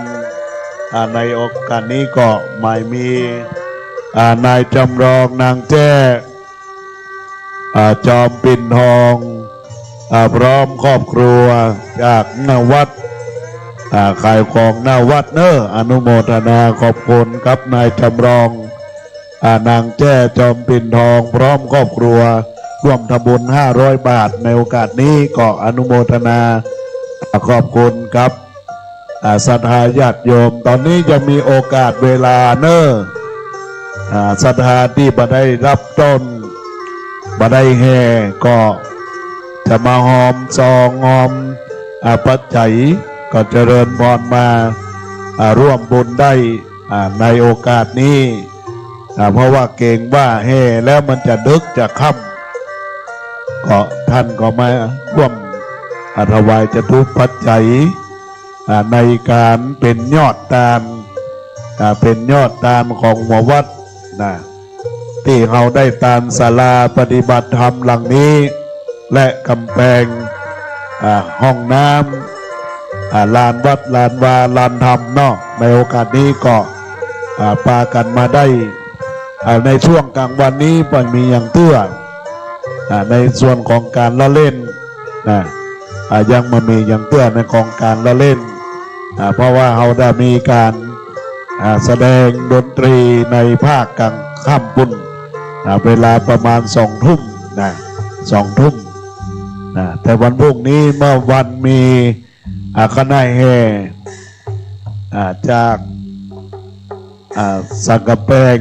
ในโอกาสนี้ก็หมายมีนายจำลองนางแจ้จอมปิ่นทองพร้อมครอบครัวจากหน้าวัดขายของหน้าวัดเนออนุโมทนาขอบคุณครับนายจำลองนางแจ้จอมปิ่นทองพร้อมครอบครัวร่วมทำบุญ500 บาทในโอกาสนี้ก็อนุโมทนาขอบคุณครับศรัทธาญาติโยมตอนนี้จะมีโอกาสเวลาเนอศรัทธาที่บ่ได้รับต้นบ่ได้แห่ก็จะมาหอมซองหอมปัจจัยก็เจริญพรมาร่วมบุญได้ในโอกาสนี้เพราะว่าเก่งว่าแห่แล้วมันจะดึกจะค่ำก็ท่านก็มาร่วมถวายจตุปัจจัยในการเป็นยอดตาลเป็นยอดตาลของหมู่วัดนะที่เราได้ตาลศาลาปฏิบัติธรรมหลังนี้และกำแพงห้องน้ำลานวัดลานวาลานธรรมเนาะในโอกาสนี้ก็ปากันมาได้ในช่วงกลางวันนี้มันมีอย่างเตื้อในส่วนของการละเล่นนะยังมามีอย่างเตื้อในของการละเล่นเพราะว่าเราได้มีการแสดงดนตรีในภาคกลางค่ำบุญเวลาประมาณ2 ทุ่มนะ2 ทุ่มแต่วันพรุ่งนี้เมื่อวันมีคณะแห่จากสันกำแพง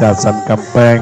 จากสันกำแพง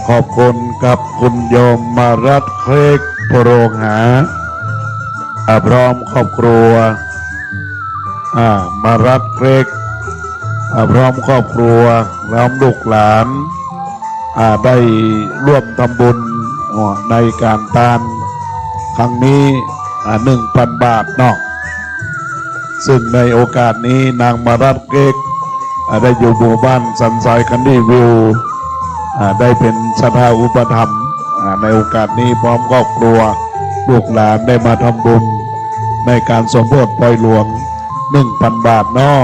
ขอบคุณกับคุณโยมมารัดเครกโปโรงหาพร้อมครอบครัวมารัดเครกพร้อมครอบครัวพร้อมลูกหลานได้ร่วมทำบุญในการทานครั้งนี้1,000 บาทเนาะซึ่งในโอกาสนี้นางมารัดเกกได้อยู่หมู่บ้านสันทรายคันดี้วิวได้เป็นสถาอุปถัมภ์ในโอกาสนี้พร้อมครอบครัวลูกหลานได้มาทำบุญในการสมโภชปล่อยหลวง 1,000 บาทเนาะ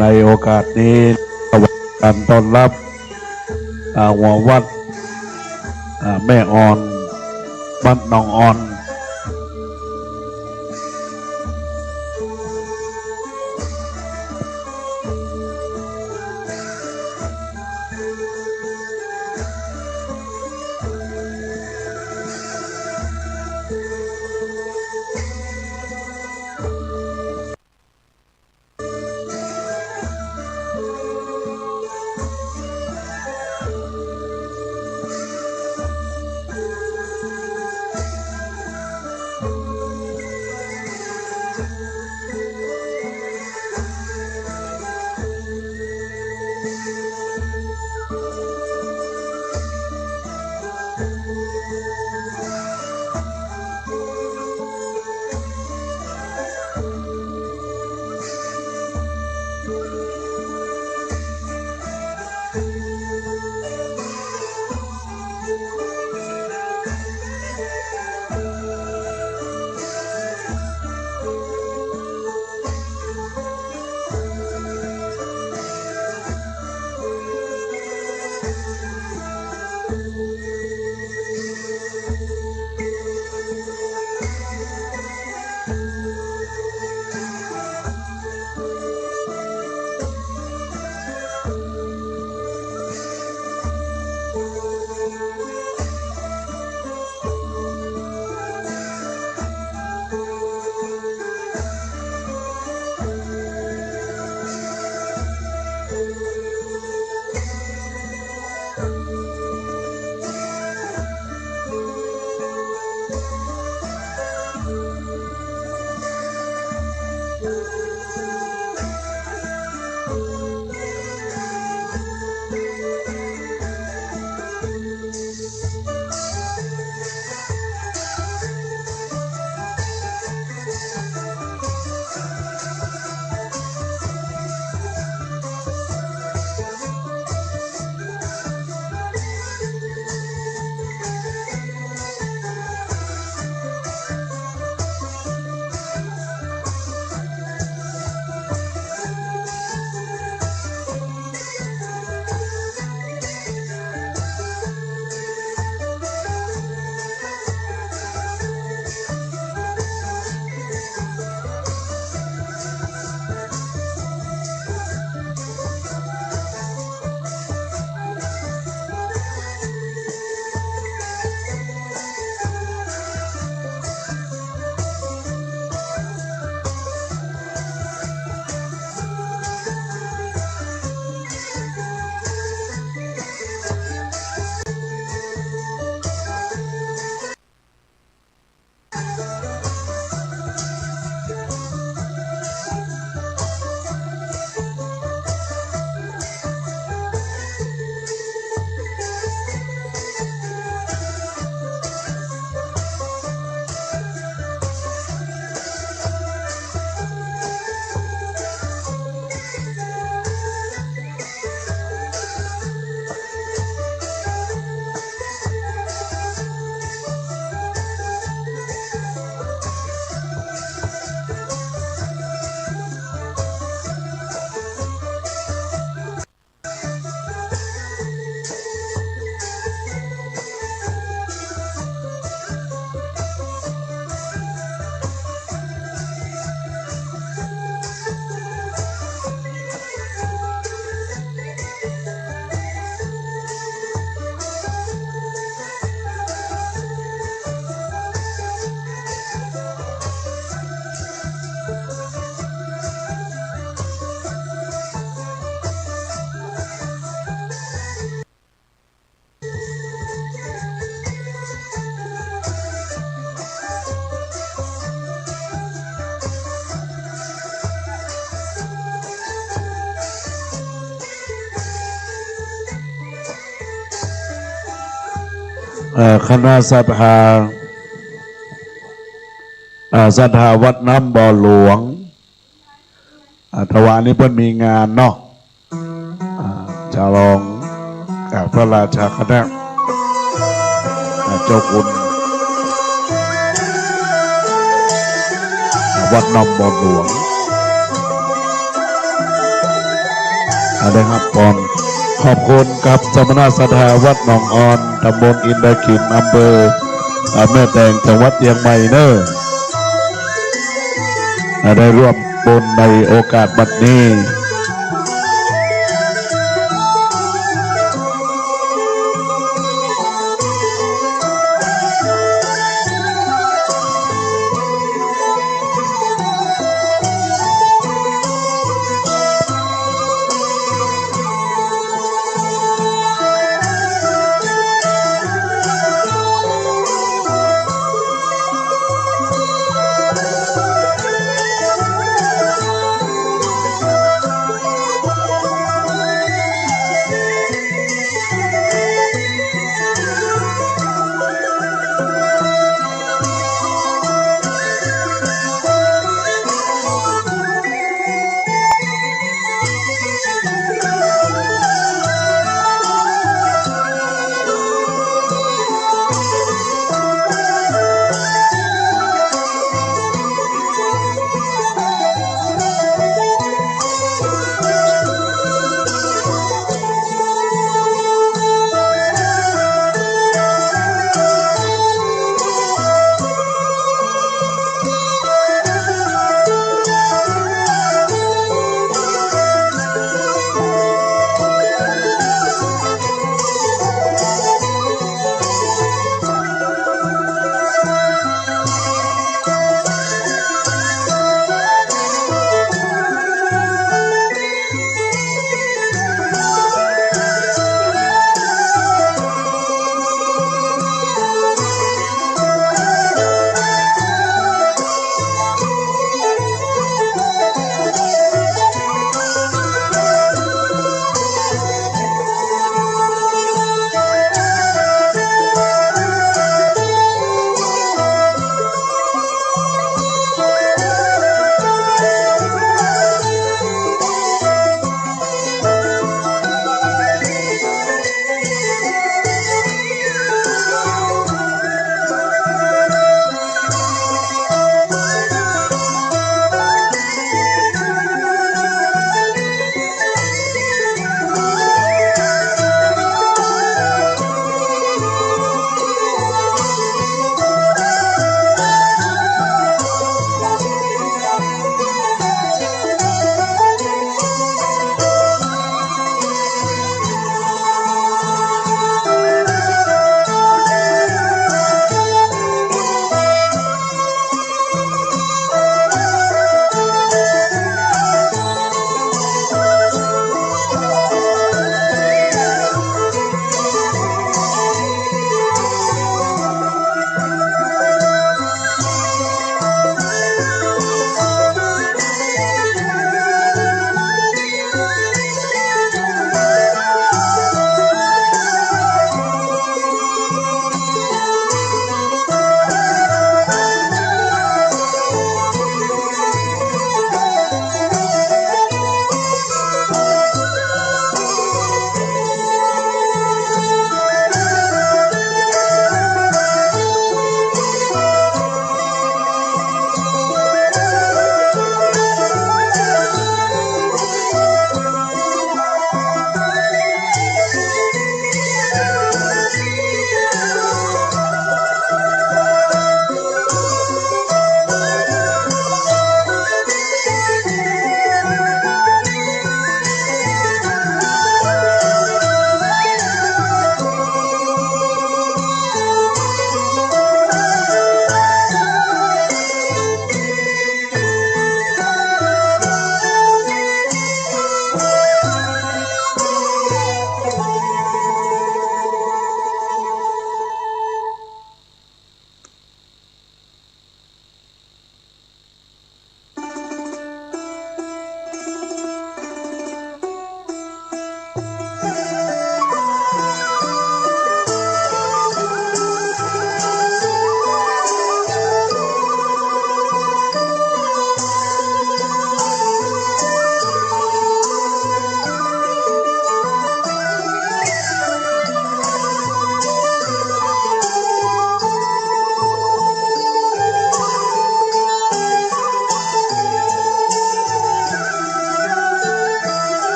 ในโอกาสนี้การต้อนรับหัววัดแม่อ่อนวัดหนองอ่อน คณะศรัทธาวัดน้ำบ่อหลวงถวายนี้เพิ่นมีงานเนาะจะลองพระราชาคณะเจ้าคุณวัดน้ำบ่อหลวง ได้ครับก่อนขอบคุณกับสมณสถาวัดหนองออนตำบลอินทขินอำเภอแม่แตงจังหวัดเชียงใหม่เนอะได้ร่วมบุญในโอกาสบัดนี้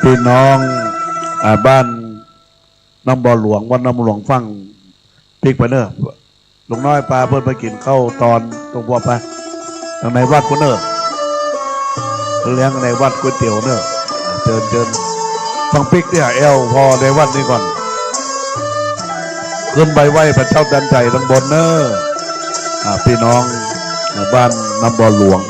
พี่น้องบ้านน้ำบ่อหลวงวัดน้ำหลวงฟังพริกไปเนอะลุงน้อยปลาเพิ่นไปกินข้าวตอนตรงบัวไปทางในวัดกูเนอะเลี้ยงในวัดก๋วยเตี๋ยวเนอะเชิญฟังพริกเนี่ยพอในวัดนี้ก่อนขึ้นใบไหว้พระเจ้าดันใจทั้งบนเนอะพี่น้องบ้านน้ำบ่อหลวง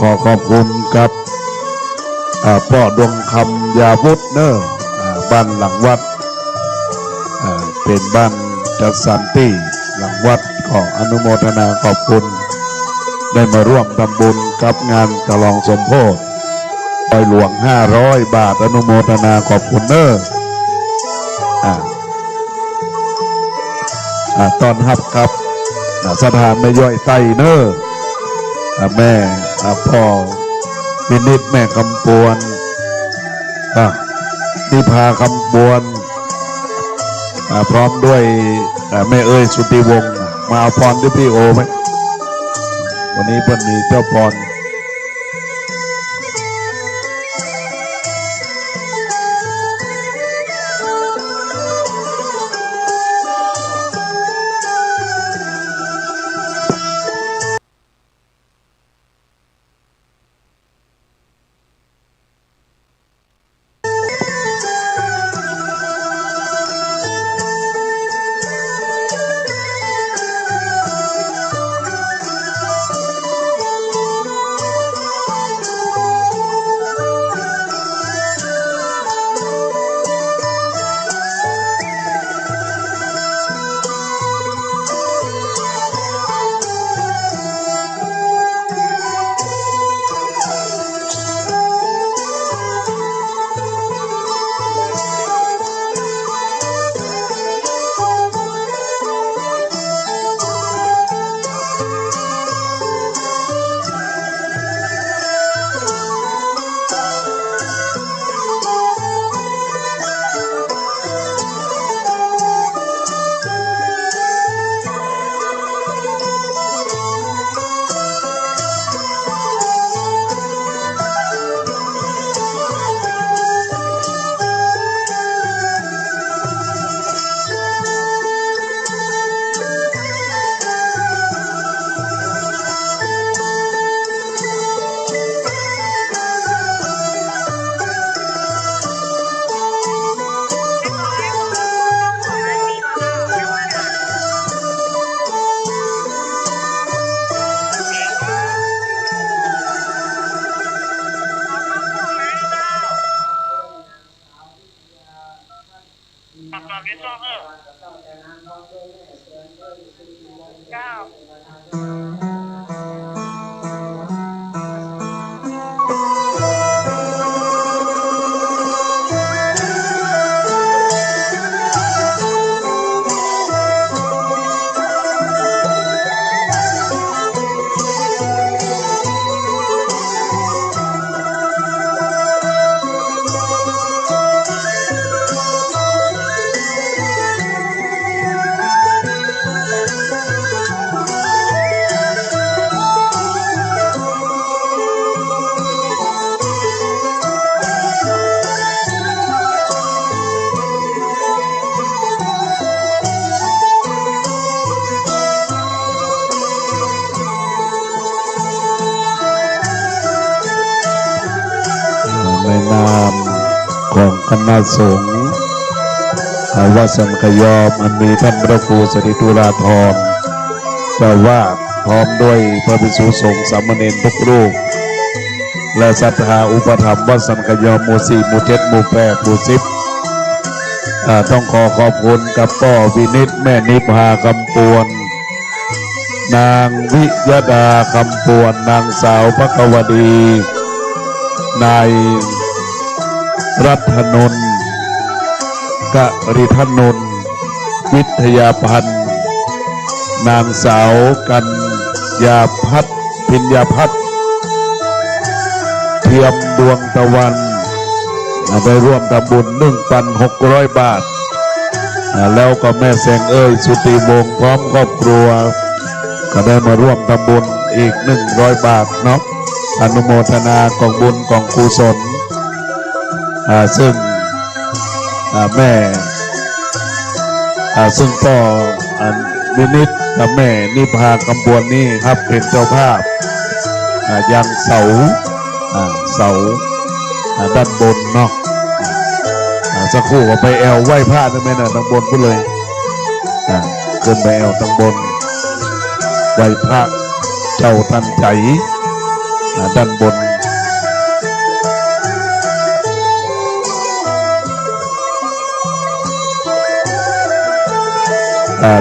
ขอขอบคุณครับพ่อดวงคำยาวุฒเนอร์บ้านหลังวัดเป็นบ้านจัดสรรที่หลังวัดขออนุโมทนาขอบคุณได้มาร่วมทำบุญกับงานฉลองสมโภชปล่อยหลวง500 บาทอนุโมทนาขอบคุณเนอร์ตอนรับครับสถานไม่ย่อยไตเนอร์แม่พ่อพินิจแม่คำปวนนิพาคำปวนพร้อมด้วยแม่เอ้ยสุติวงศ์มาเอาพรที่พี่โอไหมวันนี้เพิ่นมีเจ้าพร คณะสงฆ์วัดสันขยอมอันมีท่านพระครูสถิตุลาธรเจ้าวาดพร้อมด้วยพระภิกษุสงฆ์สามเณรทุกรูปและศรัทธาอุปถัมภ์วัดสันขยอมหมู่4หมู่7หมู่8หมู่10ต้องขอบคุณกับพ่อวินิจแม่นิพาคำปวนนางวิยดาคำปวนนางสาวพระกวดีนายรัตนนท์กริธนนท์วิทยาพันธ์นางสาวกัญญาพัฒน์พิญญาพัฒน์เทียมดวงตะวันได้ร่วมทำบุญ1,600 บาทแล้วก็แม่แสงเอ้ยสุติวงศ์พร้อมครอบครัวก็ได้มาร่วมทำบุญอีก100 บาทเนาะอนุโมทนากองบุญกองกุศลซึ่งแม่ซึ่งพ่อวินิจกับแม่นิพาคำบวนนี่ครับเป็นเจ้าภาพยังเสาด้านบนเนาะสักครู่ก็ไปแอวไหว้พระนั่นแม่น่ะทางบนพูดเลยขึ้นไปแอวทางบนไหว้พระเจ้าทันใจด้านบน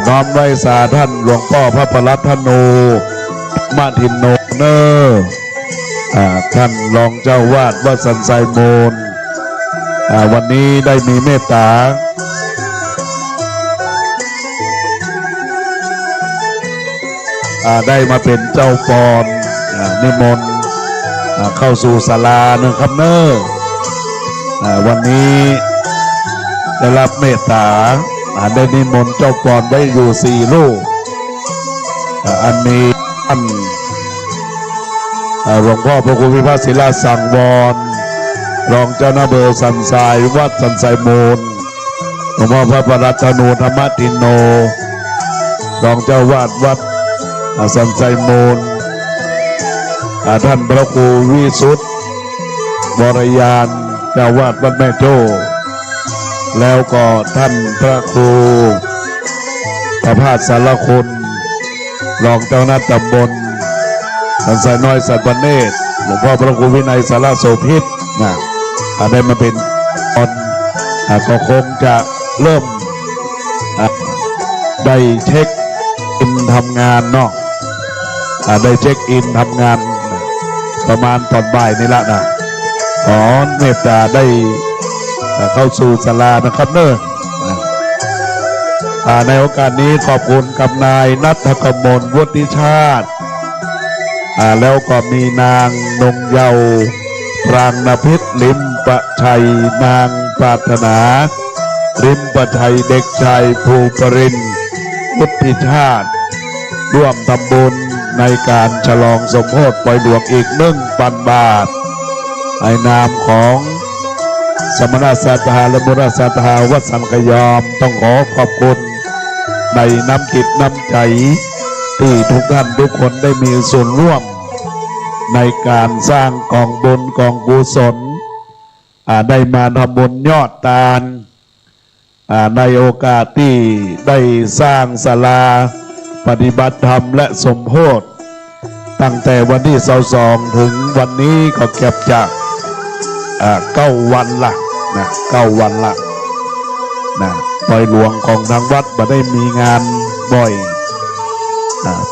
น้อมไว้สาท่านหลวงพ่อพระประหลัดธนูมาทินโนเนอร์ท่านรองเจ้าวาดวัดสันไซโมนวันนี้ได้มีเมตตาได้มาเป็นเจ้าปอนนิมนต์เข้าสู่ศาลาหนึ่งครับเนอวันนี้ได้รับเมตตาได้นิมนต์เจ้าปอนไว้อยู่4 ลูกอันนี้ท่านหลวงพ่อพระครูวิพัฒน์ศิลาสังวรรองเจ้าหน้าเบอร์สันทรายวัดสันทรายมูลหลวงพ่อพระประหลัดธนูธรรมตินโนรองเจ้าวาดวัดสันทรายมูลท่านพระครูวิสุทธิ์วรยานเจ้าวาดวัดแม่โจ้แล้วก็ท่านพระครูประภาสสารคุณรองเจ้าหน้าตำบลสันทรายน้อยสัตว์วันเนตรหลวงพ่อพระครูวินัยสารโสภิตได้มาเป็นตอนก็คงจะเริ่มได้เช็คอินทำงานเนาะได้เช็คอินทำงานประมาณตอนบ่ายนี่ละนะขอเมตตาได้เข้าสู่ศาลานะครับเนอะในโอกาสนี้ขอบคุณกับนายณัฐกมลวุฒิชาติแล้วก็มีนางนงเยาว์ปรางนภิษลิมประชัยนางปรารถนาลิมประชัยเด็กชายภูปรินทร์วุฒิชาติร่วมทำบุญในการฉลองสมโภชปล่อยหลวงอีก1,000 บาทในนามของสมณศรัทธาและบุรศรัทธาวัดสันขยอมต้องขอขอบคุณในน้ำจิตน้ำใจที่ทุกท่านทุกคนได้มีส่วนร่วมในการสร้างกองบุญกองกุศลได้มาทำบุญยอดตาลในโอกาสที่ได้สร้างศาลาปฏิบัติธรรมและสมโภชตั้งแต่วันที่22ถึงวันนี้ก็เก็บจาก9 วันละนะ9 วันละนะปล่อยหลวงของทางวัดมาได้มีงานบ่อย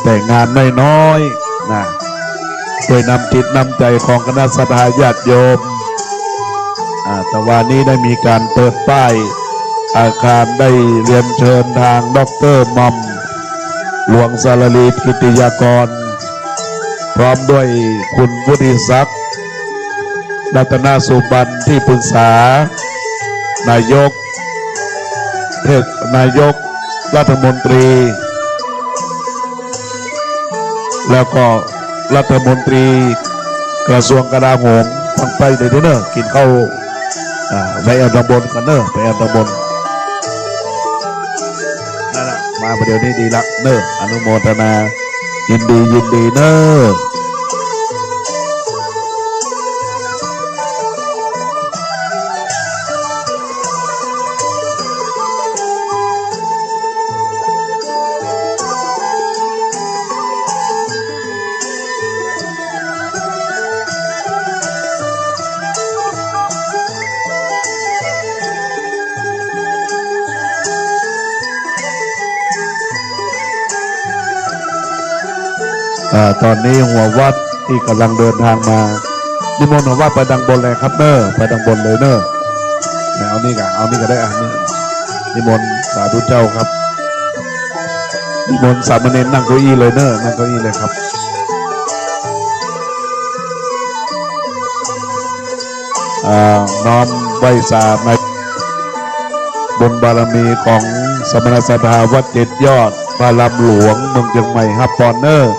แต่งานน้อยๆนะโดยนำจิตนำใจของคณะศรัทธาญาติโยมแต่วันนี้ได้มีการเปิดป้ายอาคารได้เรียนเชิญทางดร.มอมหลวงสารลีกิติยากรพร้อมด้วยคุณวุฒิศักดิ์รัตนสุบรรณที่ปรึกษานายกรัฐมนตรีแล้วก็รัฐมนตรีกระทรวงกลาโหมทั้งไปเดี๋ยวเนอะกินข้าวไปแอลตำบลกันเนอะไปแอลตำบลนั่นแหละมาประเดี๋ยวนี้ดีละเนอะอนุโมทนายินดีเนอะ ตอนนี้หัววัดที่กำลังเดินทางมานิมนต์หัววัดไปดังบนเลยครับเนอไปดังบนเลยเนอเอานี่ก็ได้นี่นิมนต์สาธุเจ้าครับนิมนต์สามเณรนั่งเก้าอี้เลยเนอนั่งเก้าอี้เลยครับน้อมไหว้สาในบนบารมีของสมณศรัทธาวัดเจ็ดยอดพระลำหลวงเมืองเชียงใหม่ฮับปอนเนอร์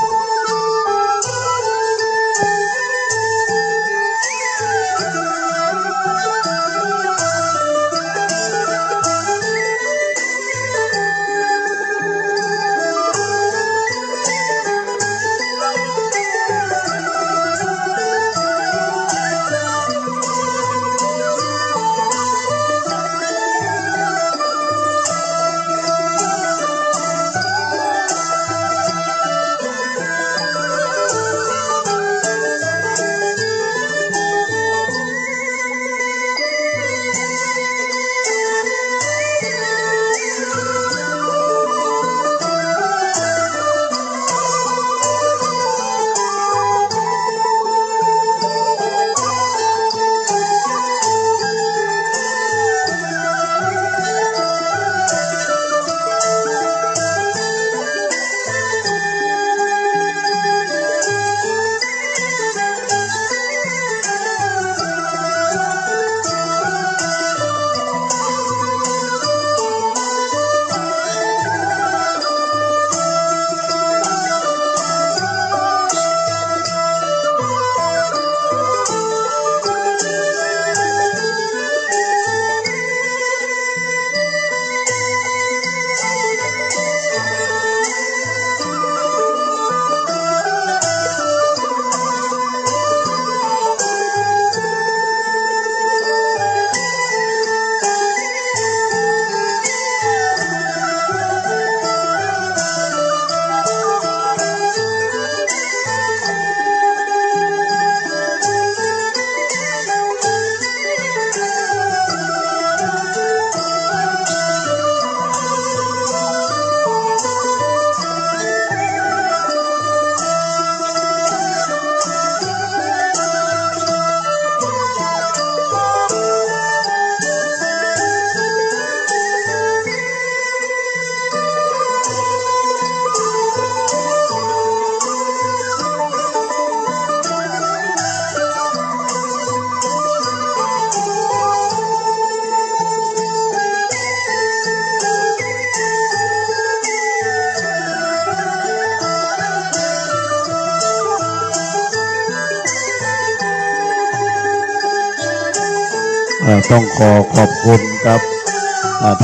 ต้องขอขอบคุณครับ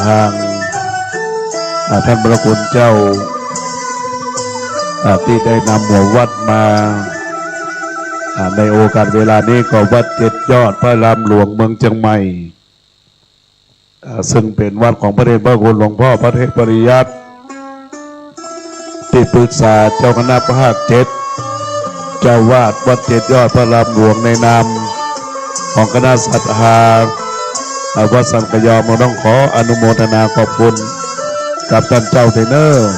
ทางท่านพระคุณเจ้าที่ได้นำหัววัดมาในโอกาสเวลานี้ก็วัดเจ็ดยอดพระรามหลวงเมืองเชียงใหม่ซึ่งเป็นวัดของพระเดชพระคุณหลวงพ่อพระเทพปริยัติที่ปรึกษาเจ้าคณะภาคเจ็ดเจ้าวาดวัดเจ็ดยอดพระรามหลวงในนามของคณะศรัทธาวัดสันกยอมต้องขออนุโมทนาขอบคุณกับท่านเจ้าเทเนอร์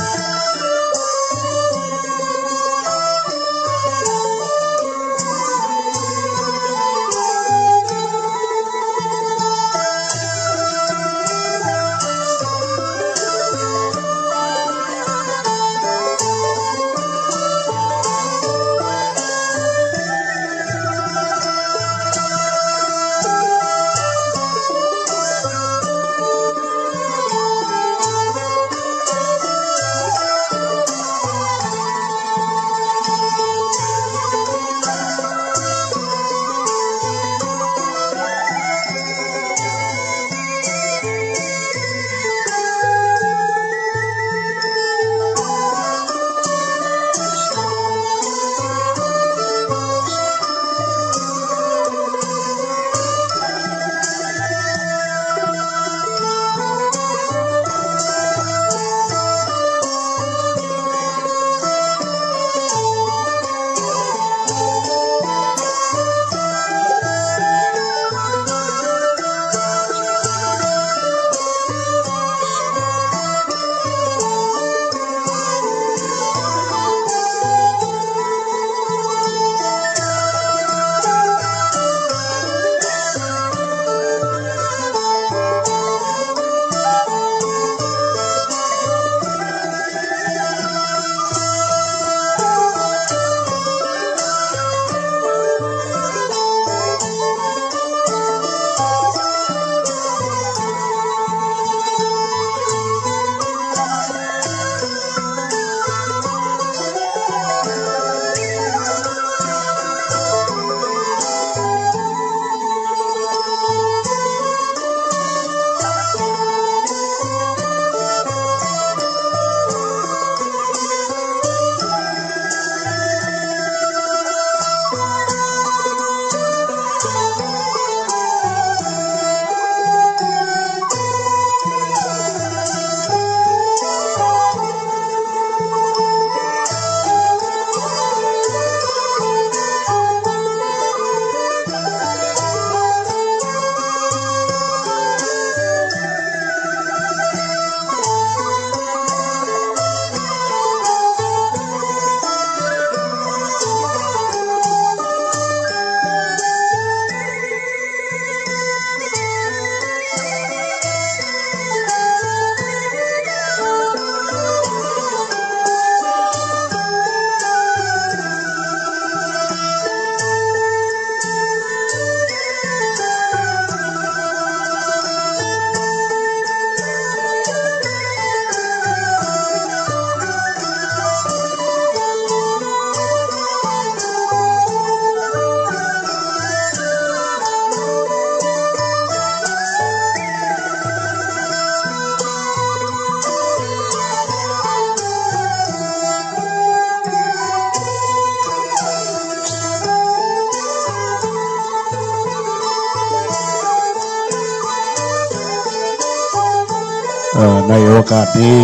ในโอกาสนี้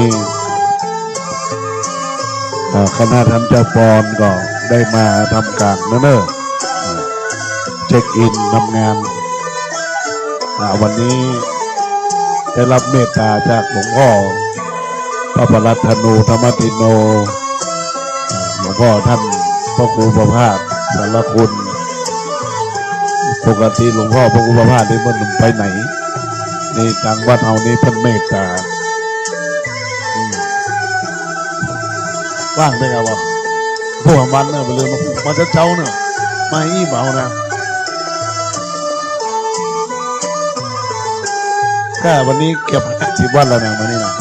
คณะท่านเจ้าปอนก็ได้มาทำการเเช็คอินทำงานวันนี้ได้รับเมตตาจากหลวงพ่อพระประหลัดธนูธรรมติโนหลวงพ่อท่านพระครูประภาสสารคุณปกติหลวงพ่อพระครูประภาสได้มันไปไหนนี่ทางวัดเฮานี้เพิ่นเมตตาว่างได้ครับวะพวกมันเนี่ยไปเลยมาจะเจ้าเนี่ยมาอีเบานะแค่วันนี้เก็บ10 วันแล้วนะวันนี้นะ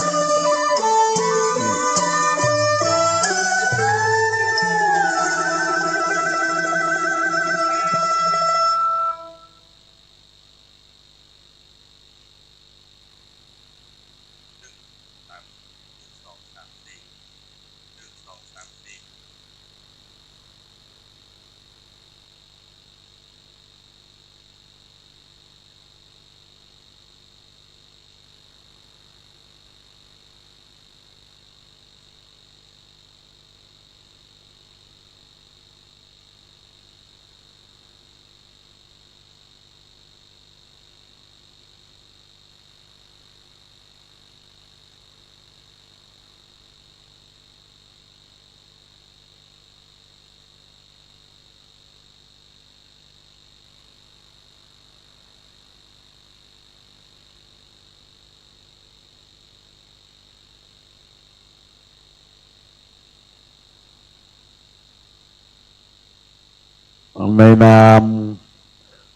ในนาม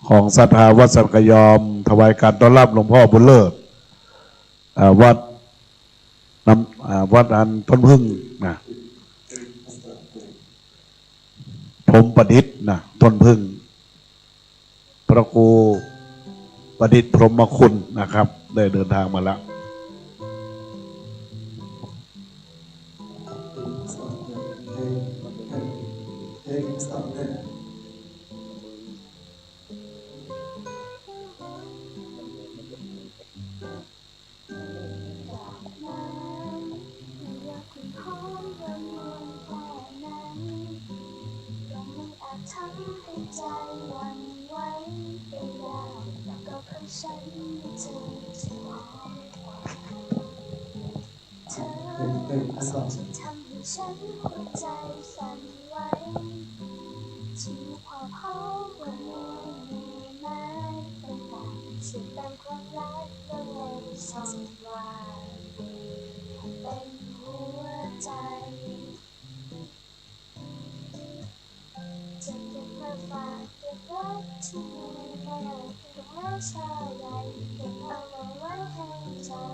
ของศรัทธาวัดสังกยอมถวายการต้อนรับหลวงพ่อบุญเลิศวัดวัดอันต้นพึ่งนะพรหมประดิษฐ์นะต้นพึ่งพระครูประดิษฐ์พรหมคุณนะครับได้เดินทางมาแล้วทำให้ใจหวั่นไหวไปได้ก็เพราะฉันเธอจะหอมกว่าเธอสิ่งที่ทำให้ฉันหัวใจสั่นไหวที่ความหอมว่ามีไม้เป็นหลักช่วยแบ่งความรักและเล่นสองวันเป็นหัวใจจะเก็บมาฝากเก็บรักที่มีแค่ดอกไม้ชาใหญ่เก็บเอามาไว้ให้เธอ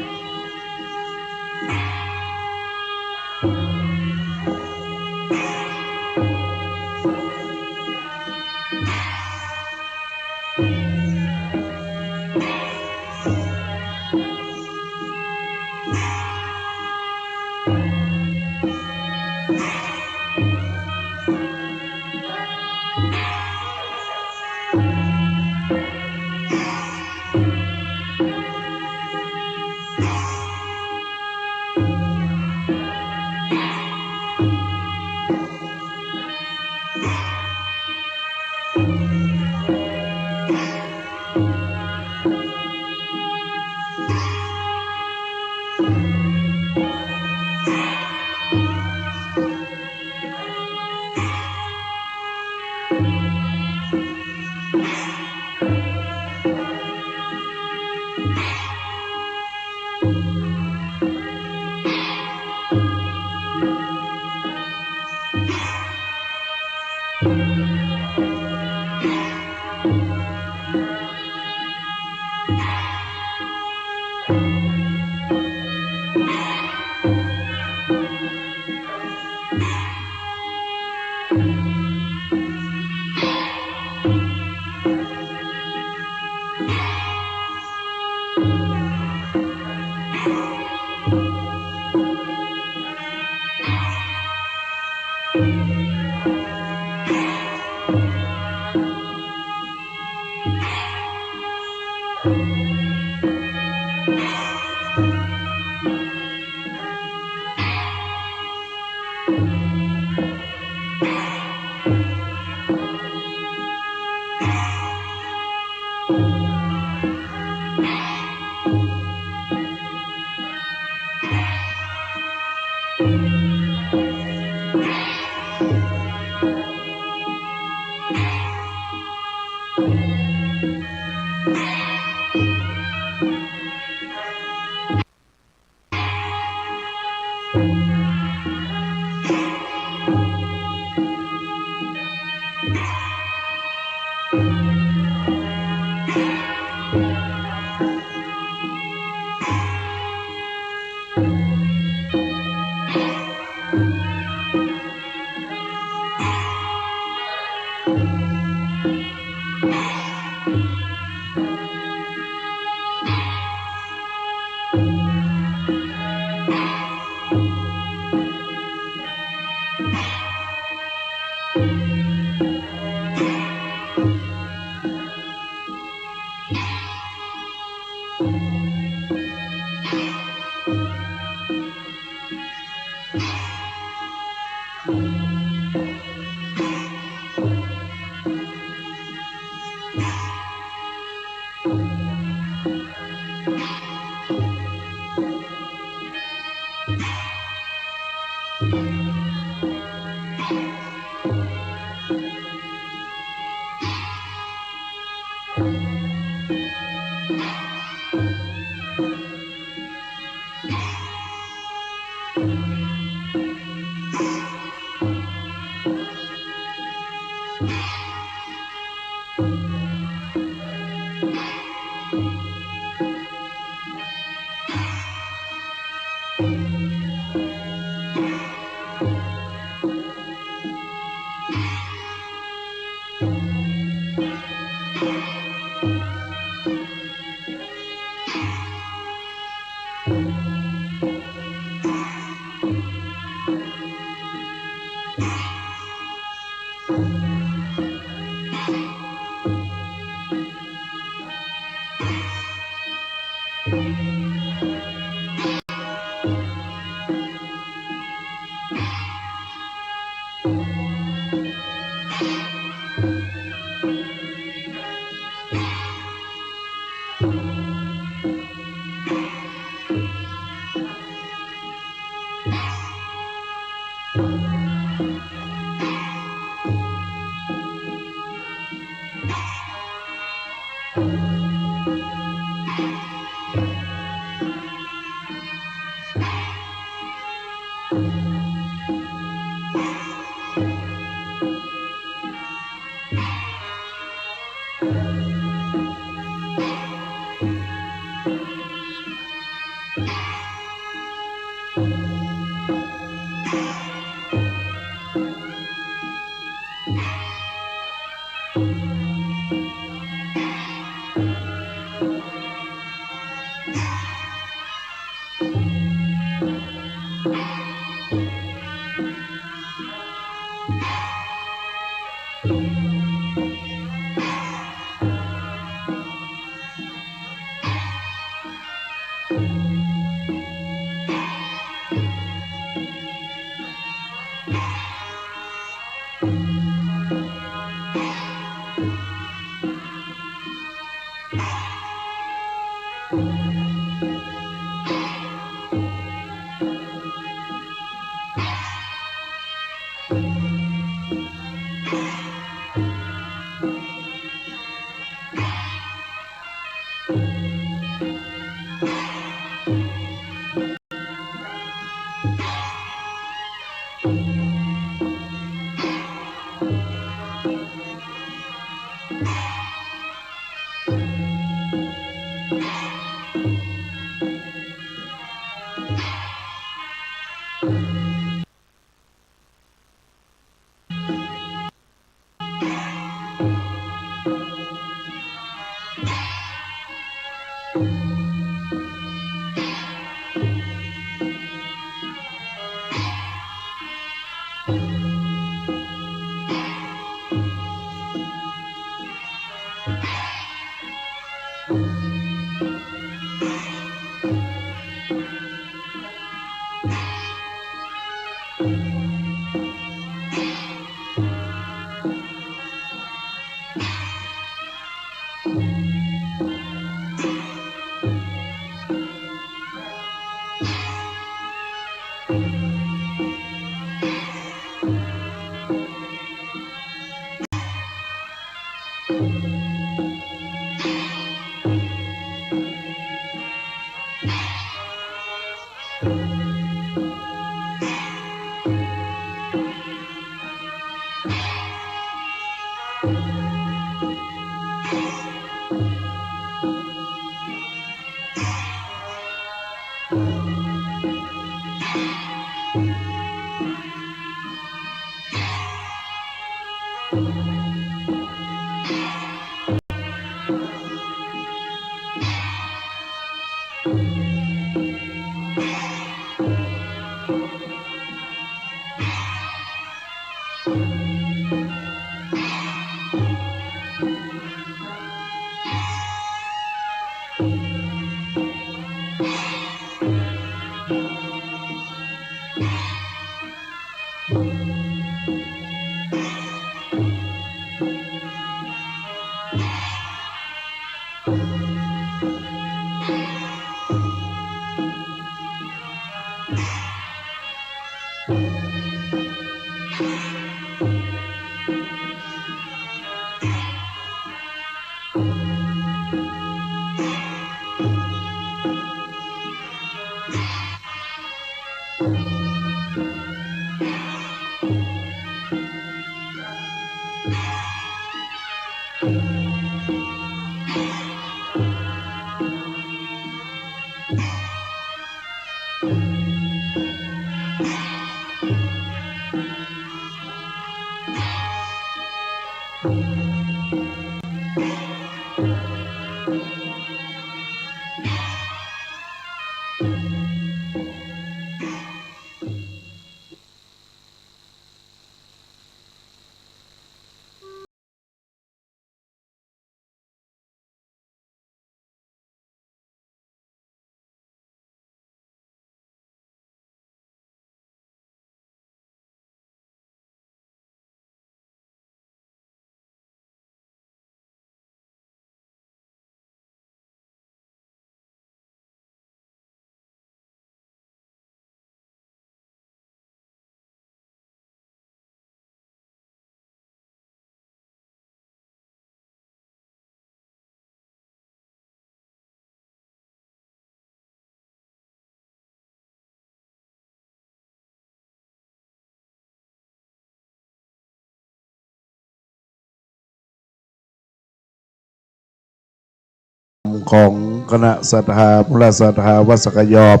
ของคณะศรัทธาพระศรัทธาวัดสกยอม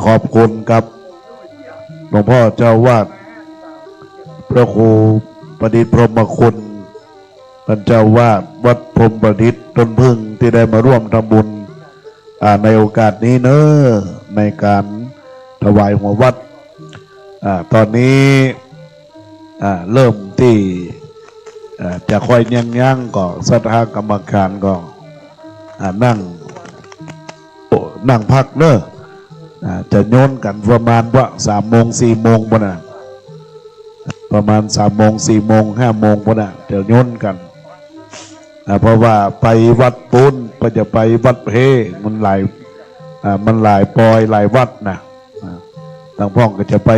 ขอบคุณครับหลวงพ่อเจ้าวาดพระครูประดิษฐ์พรหมคุณท่านเจ้าวาดวัดพรหมประดิษฐ์ต้นพึ่งที่ได้มาร่วมทำบุญในโอกาสนี้เนอะในการถวายหัววัดตอนนี้เริ่มที่จะคอยย่างก็ศรัทธากรรมการก็นั่งพักเนอะจะโยนกันประมาณว่า3 โมง 4 โมงปะนะประมาณ3 โมง 4 โมง 5 โมงปะนะจะโยนกันเพราะว่าไปวัดปุ้นก็จะไปวัดเพมันหลายปอยหลายวัดนะทางพ่องก็จะไป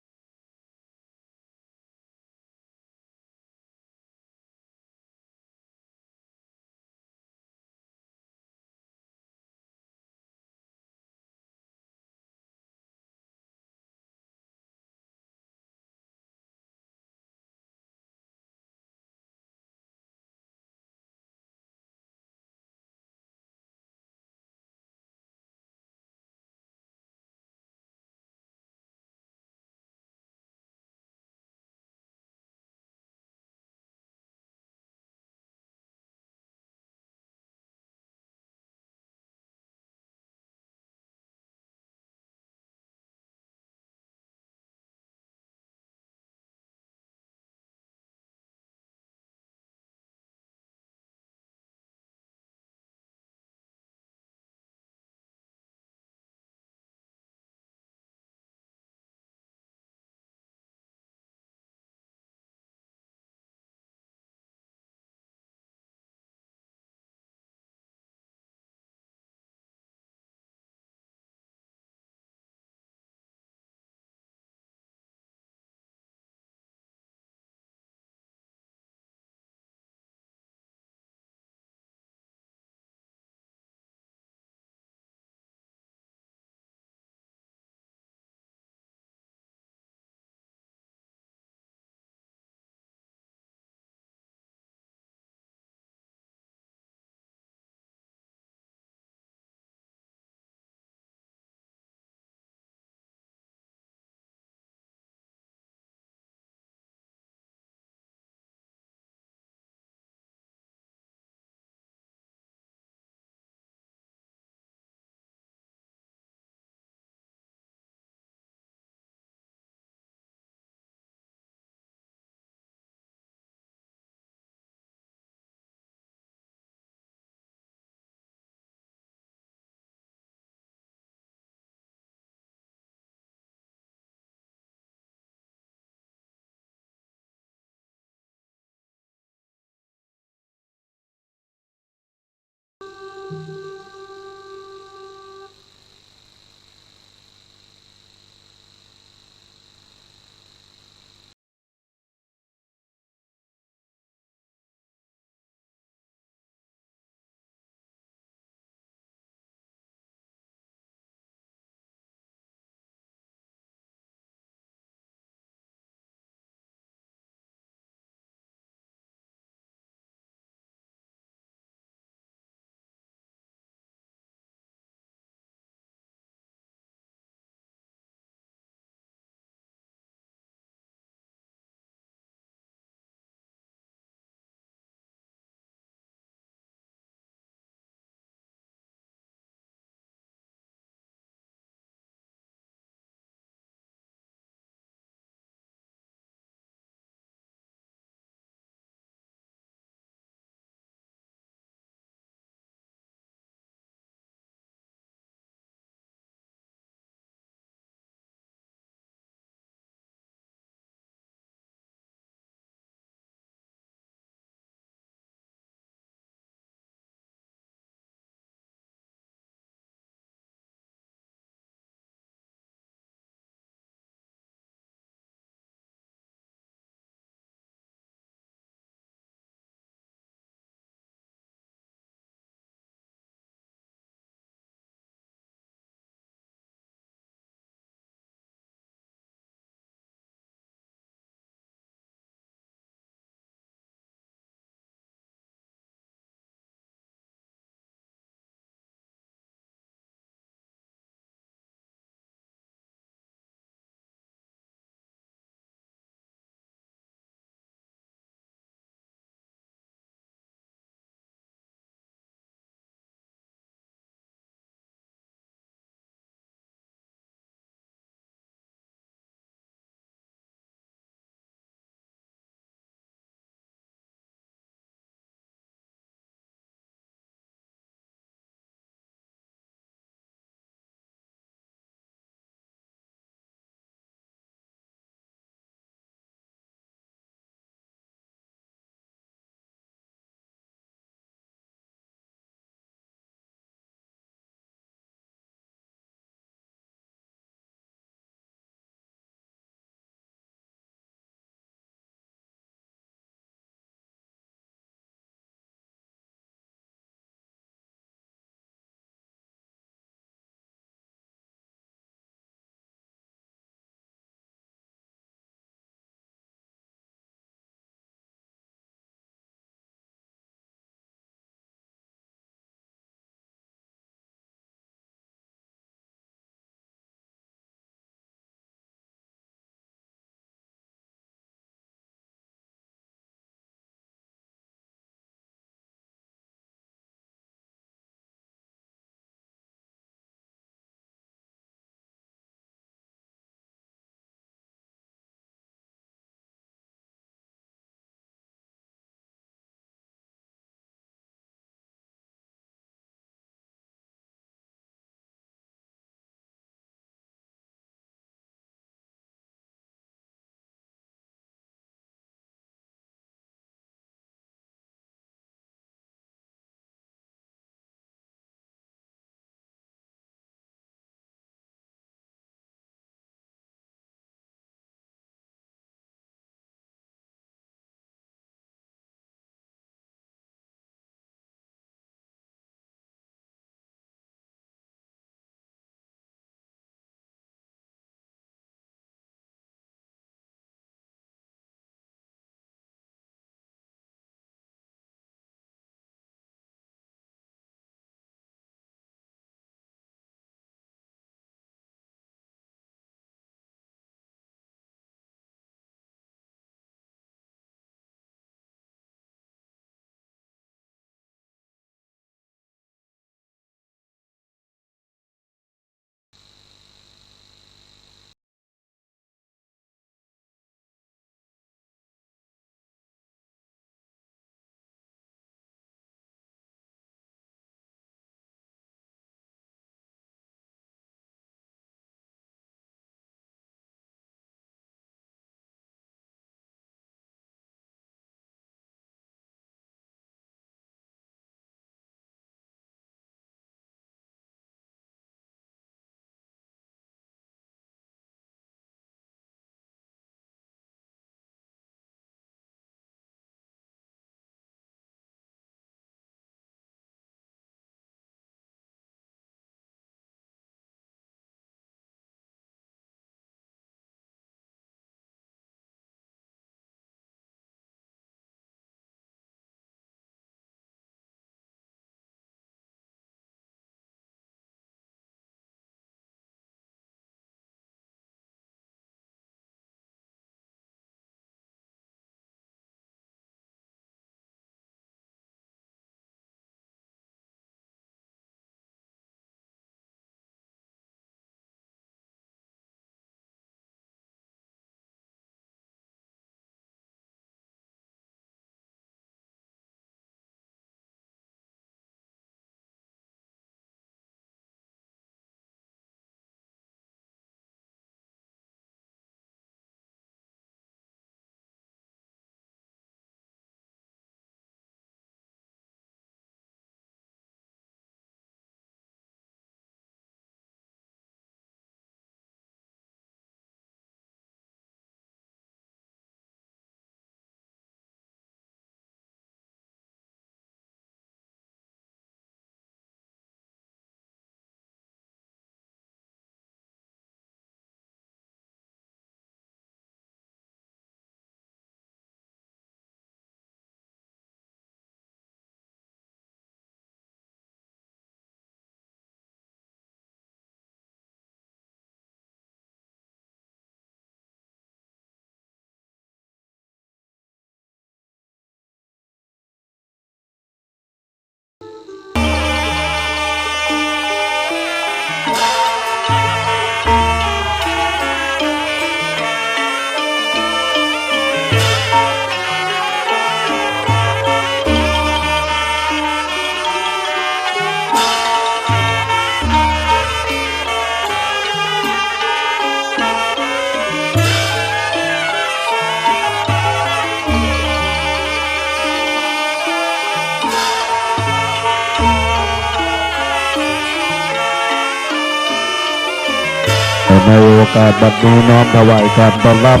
ในโอกาสบัดนี้น้อมถวายการต้อนรับ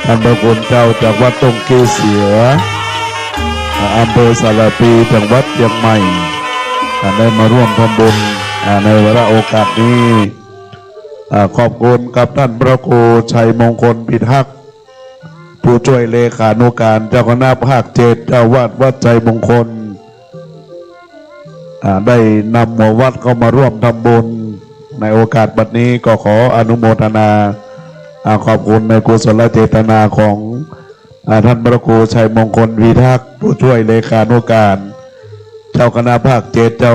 ท่านพระคุณเจ้าจากวัดตงเกเสียอำเภอสารปีจังหวัดเชียงใหม่ได้มาร่วมทำบุญในวาระโอกาสนี้ขอบคุณกับท่านพระครูชัยมงคลพิทักษ์ผู้ช่วยเลขานุการเจ้าคณะภาค7เจ้าวาดวัดใจมงคลได้นำหมู่วัดเข้ามาร่วมทำบุญในโอกาสบัดนี้ก็ขออนุโมทนาขอบคุณในกุศลเจตนาของท่านพระครูชัยมงคลพิทักษ์ผู้ช่วยเลขานุการเจ้าคณะภาค7เจ้า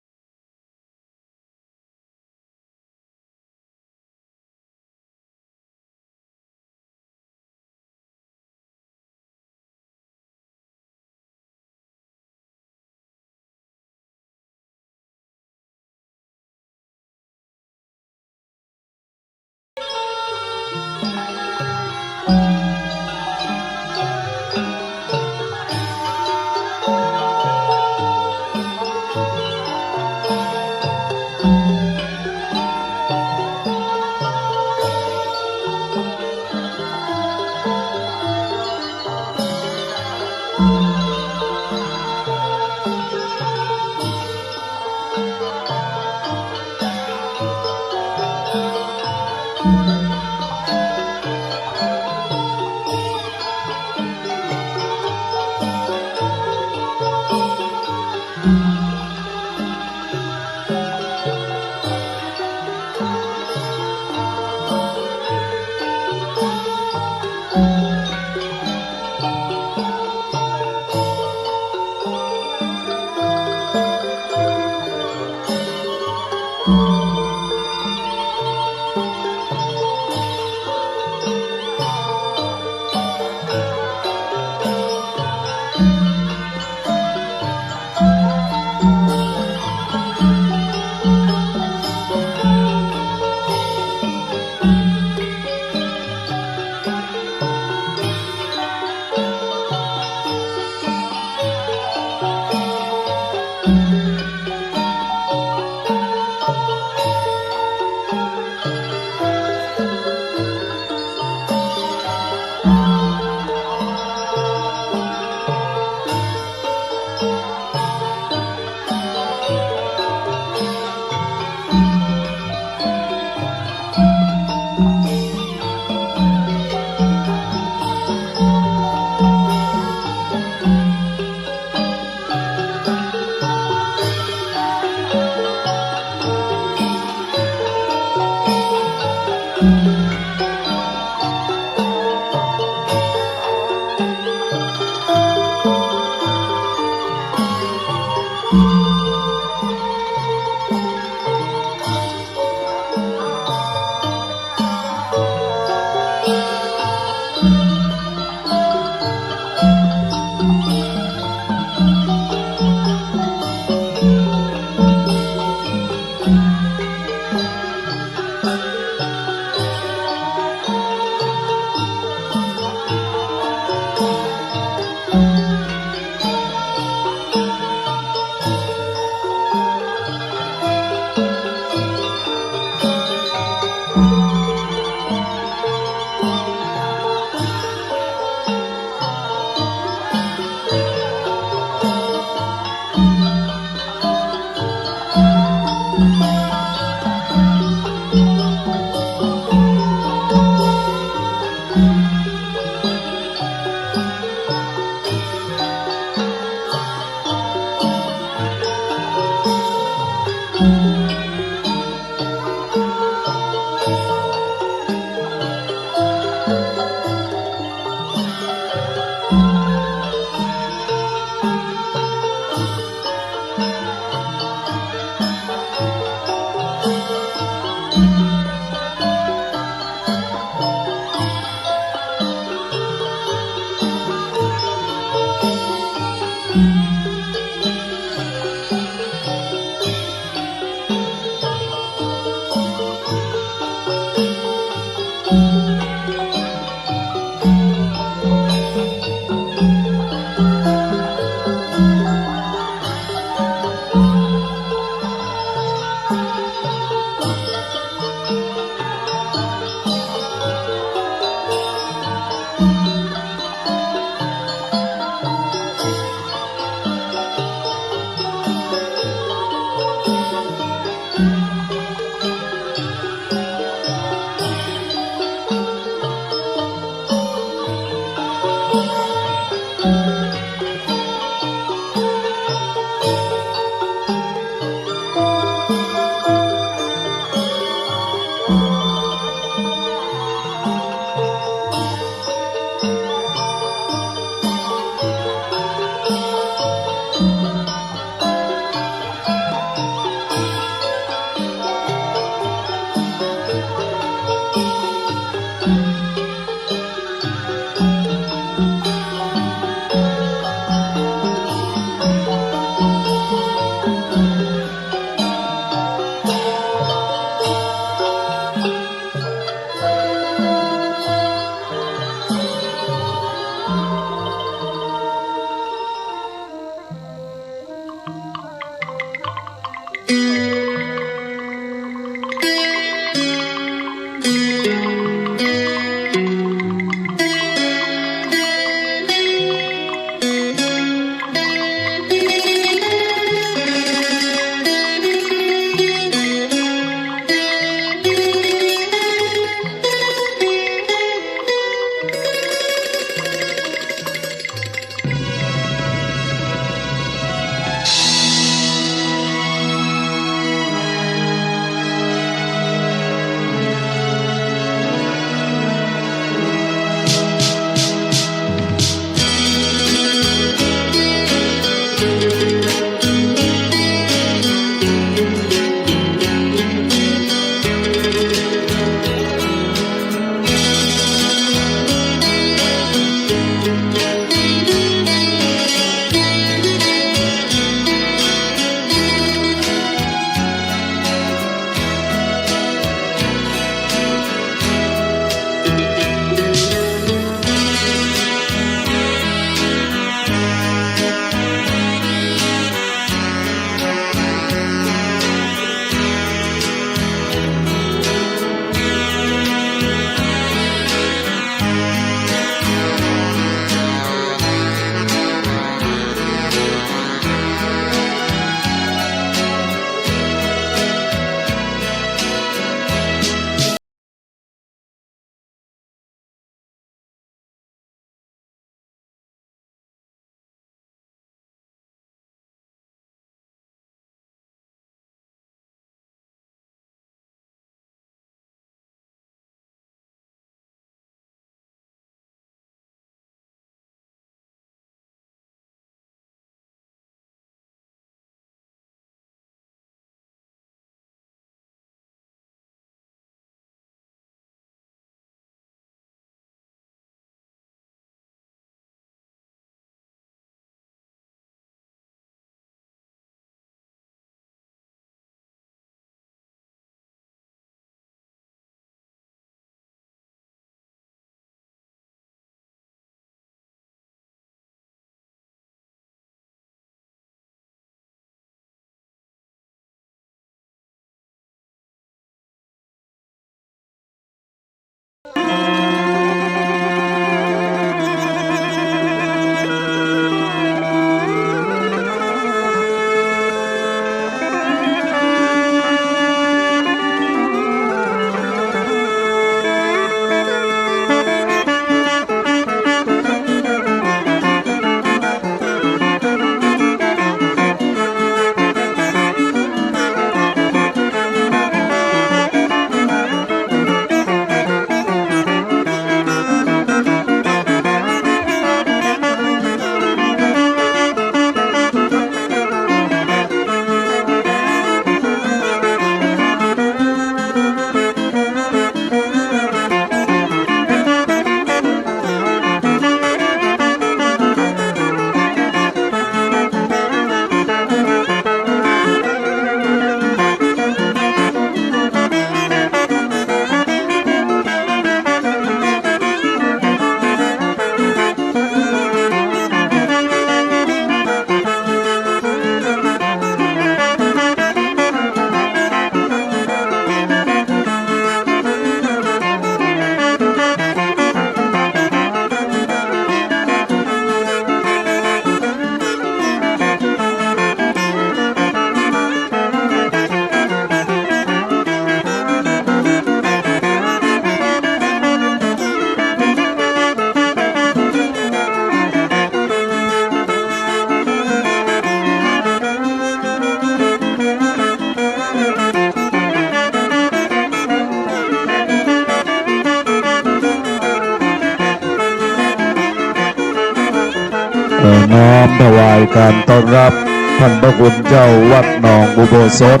น้อมถวายการต้อนรับท่านพระคุณเจ้าวัดหนองอุโบสถ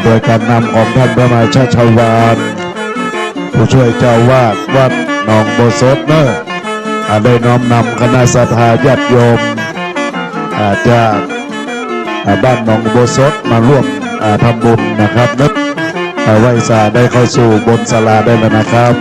โดยการนำของท่านพระมหาชาชวานผู้ช่วยเจ้าวาดวัดหนองอุโบสถเนอะได้น้อมนำคณะศรัทธาญาติโยมจากบ้านหนองอุโบสถมาร่วมทำบุญนะครับนึกไหว้สาได้เข้าสู่บนศาลาได้แล้วนะครับ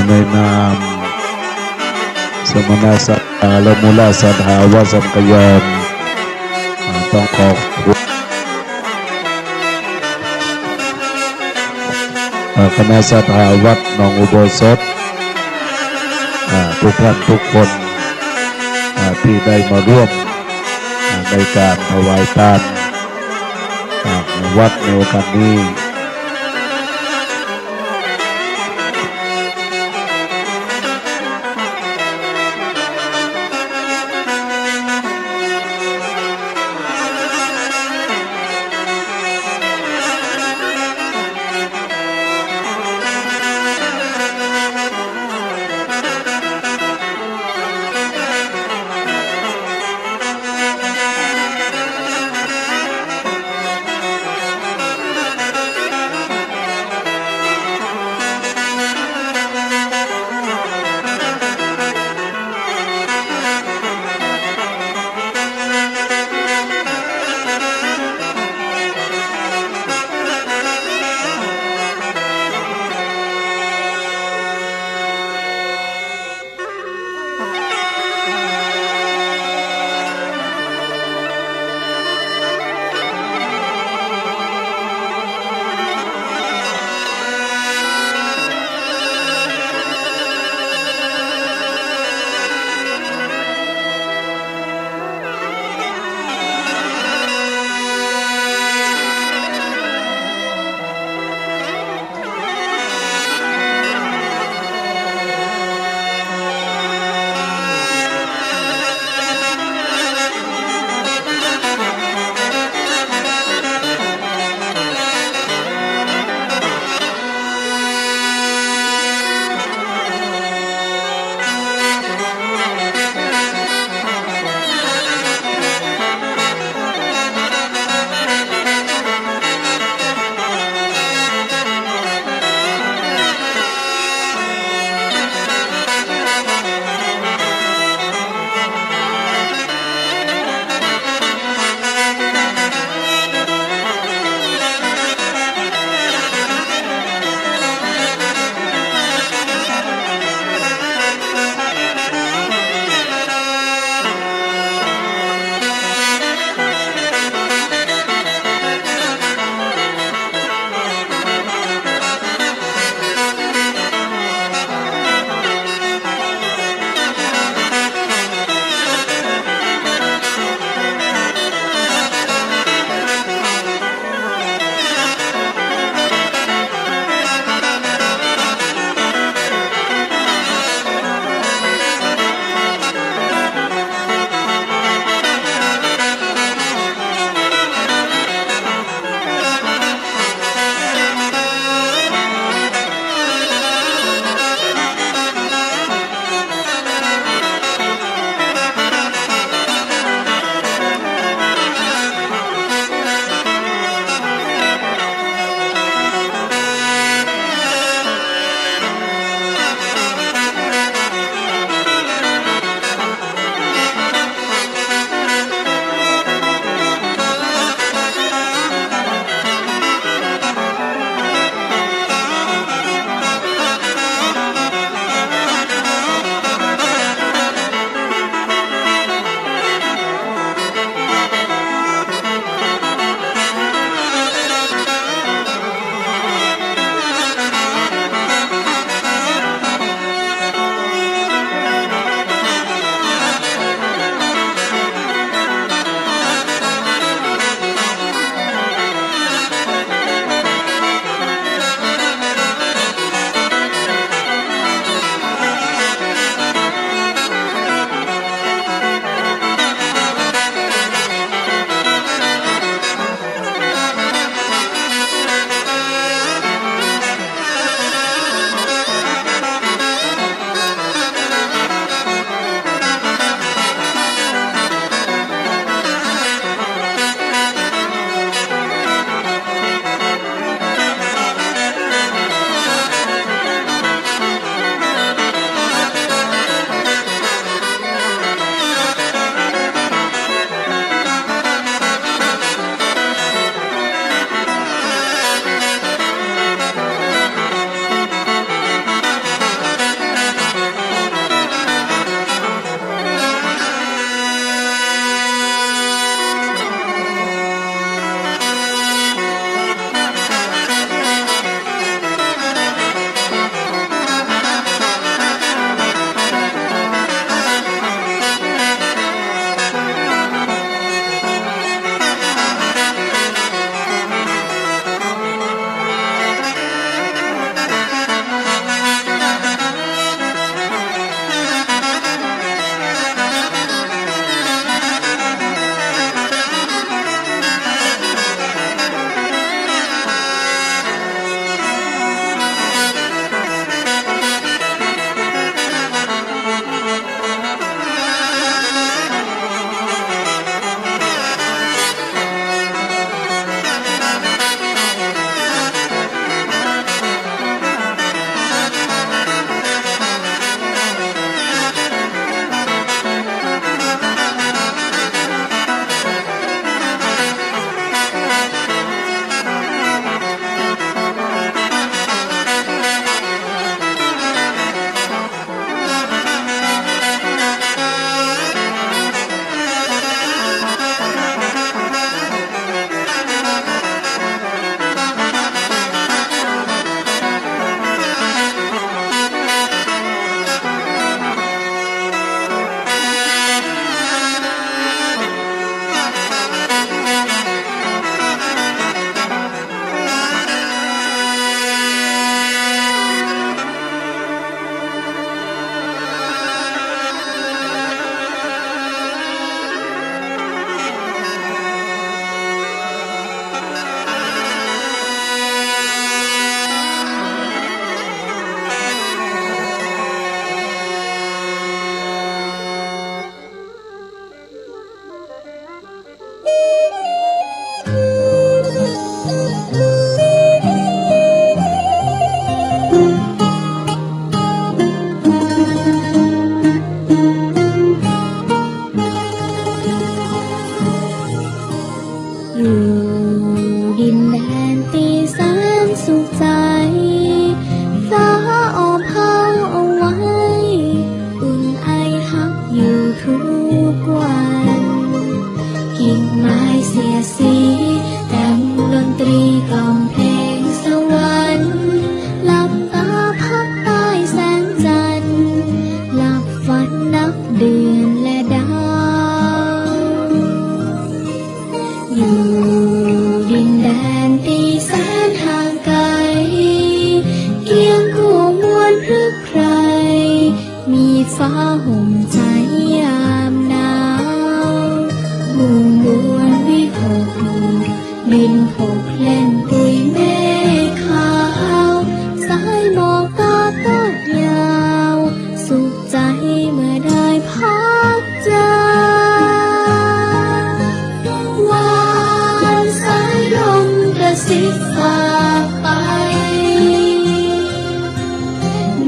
ในนามสมณศักดิ์และมูลสัทธาวสังกยมต้องขอบคุณคณะศรัทธาวัดหนองอุโบสถทุกท่านทุกคนที่ได้มาร่วมในการถวายทานวัดในโอกาสนี้ ฟ้าห่มใจยามหนาวหมู่มวลวิหกดินโผกเล่นปุยเมฆขาวสายหมอกตาตอดยาวสุขใจเมื่อได้พักเจอวานสายลมกระซิบฝากไป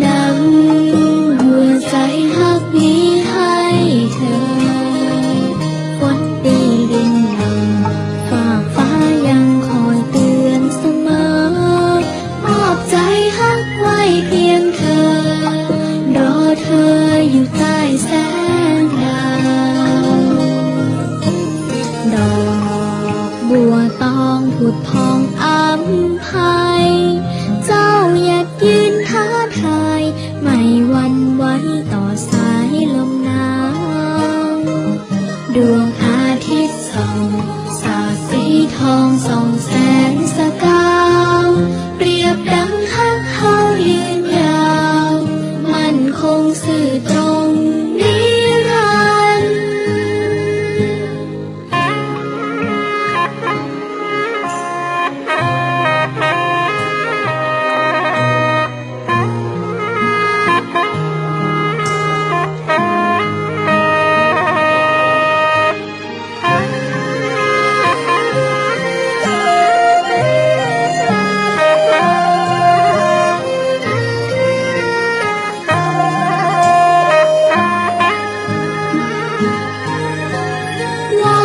นำหัวใจฮักนี้ให้เธอฝนตีดินหลังฝากฟ้ายังคอยเตือนเสมอมอบใจฮักไว้เพียงเธอรอเธออยู่ใต้แสงดาวดอกบัวตองผุดพองอัมภัยเจ้าอยากยืนท้าทายไม่หวั่นไหวต่อสายลมหนาวดวงอาทิตย์ส่องสาดสีทองส่องแสงสกาวเปรียบดังฮักเขายืนยาวมันคงสื่อตรงนิรันดร์วา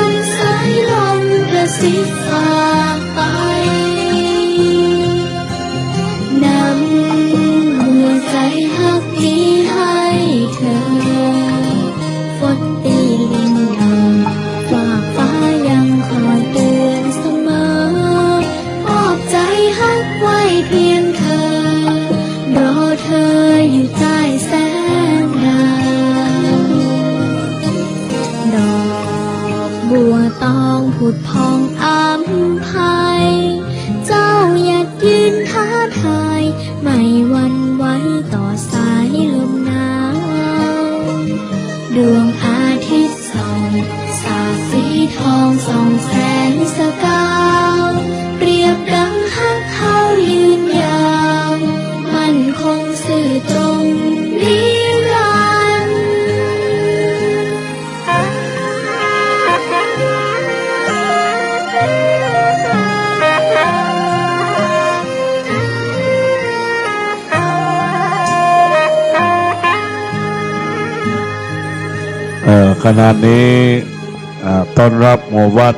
นสายลมกระซิบฝากไปนำหัวใจฮักนี้ให้เธอฝนตีลินดังฝากฟ้ายังคอยเตือนเสมอมอบใจฮักไว้เพียงเธอรอเธออยู่ใต้แสงดาวดอกบัวตองผุดพองอัมภัยเจ้าอยากยืนท้าทายไม่หวั่นไหวต่อสายลมหนาวดวงอาทิตย์ส่องสาดสีทองส่องแสงสกาวเปรียบดังฮักเขายืนยาวมันคงสื่อตรงนิรันดร์ ขณะนี้ต้อนรับหมู่วัด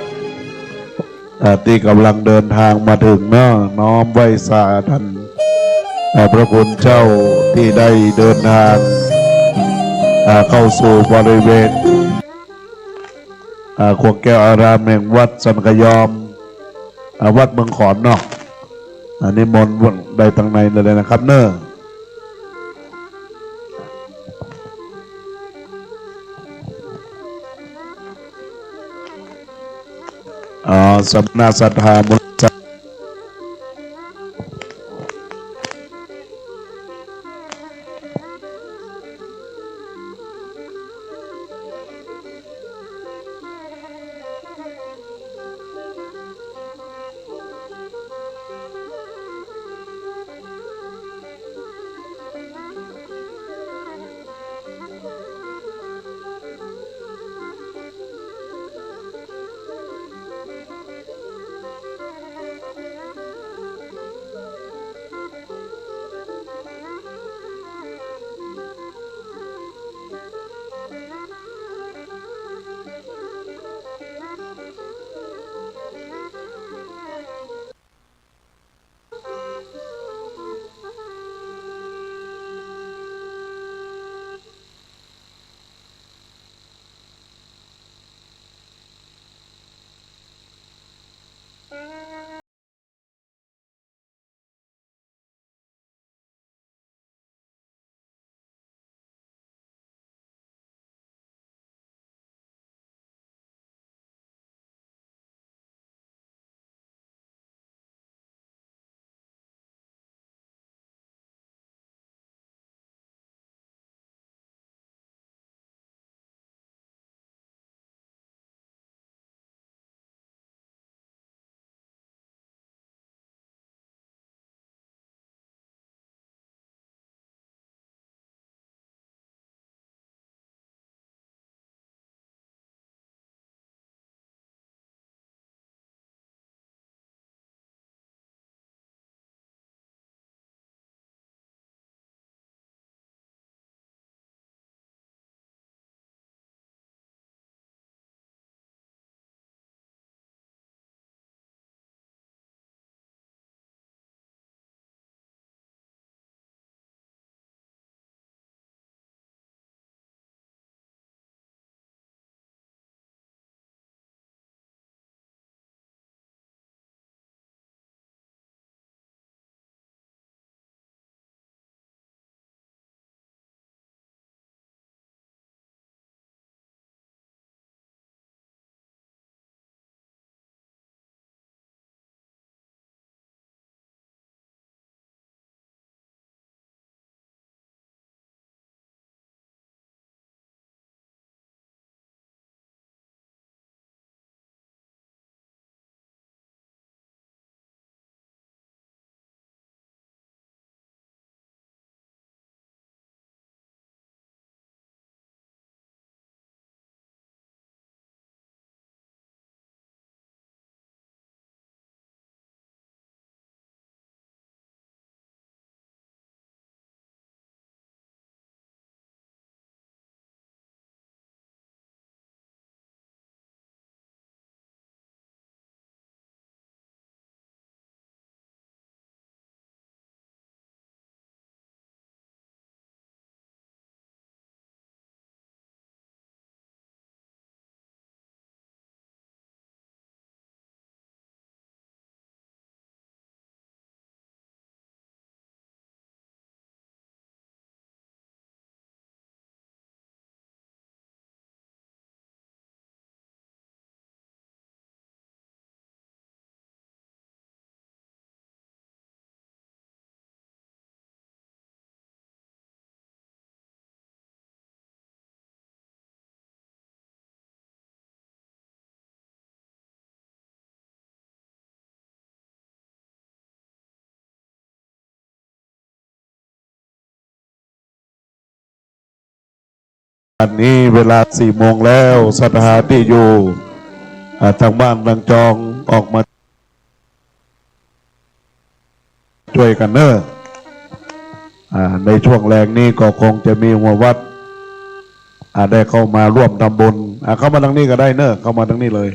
ที่กำลังเดินทางมาถึงเนาะน้อมไหว้สาท่านพระคุณเจ้าที่ได้เดินทางเข้าสู่บริเวณขวงแก้วอารามแห่งวัดสันกยอมวัดเมืองขอนเนาะนิมนต์ได้ทางในเลยนะครับเนอะสำนักศรัทธามูลนิธิ ข อันนี้เวลา4 โมงแล้วสถานที่อยู่ทางบ้านทางจองออกมาช่วยกันเนอะในช่วงแรงนี้ก็คงจะมีหัววัดได้เข้ามาร่วมทำบุญเข้ามาทางนี้ก็ได้เนอะเข้ามาทางนี้เลย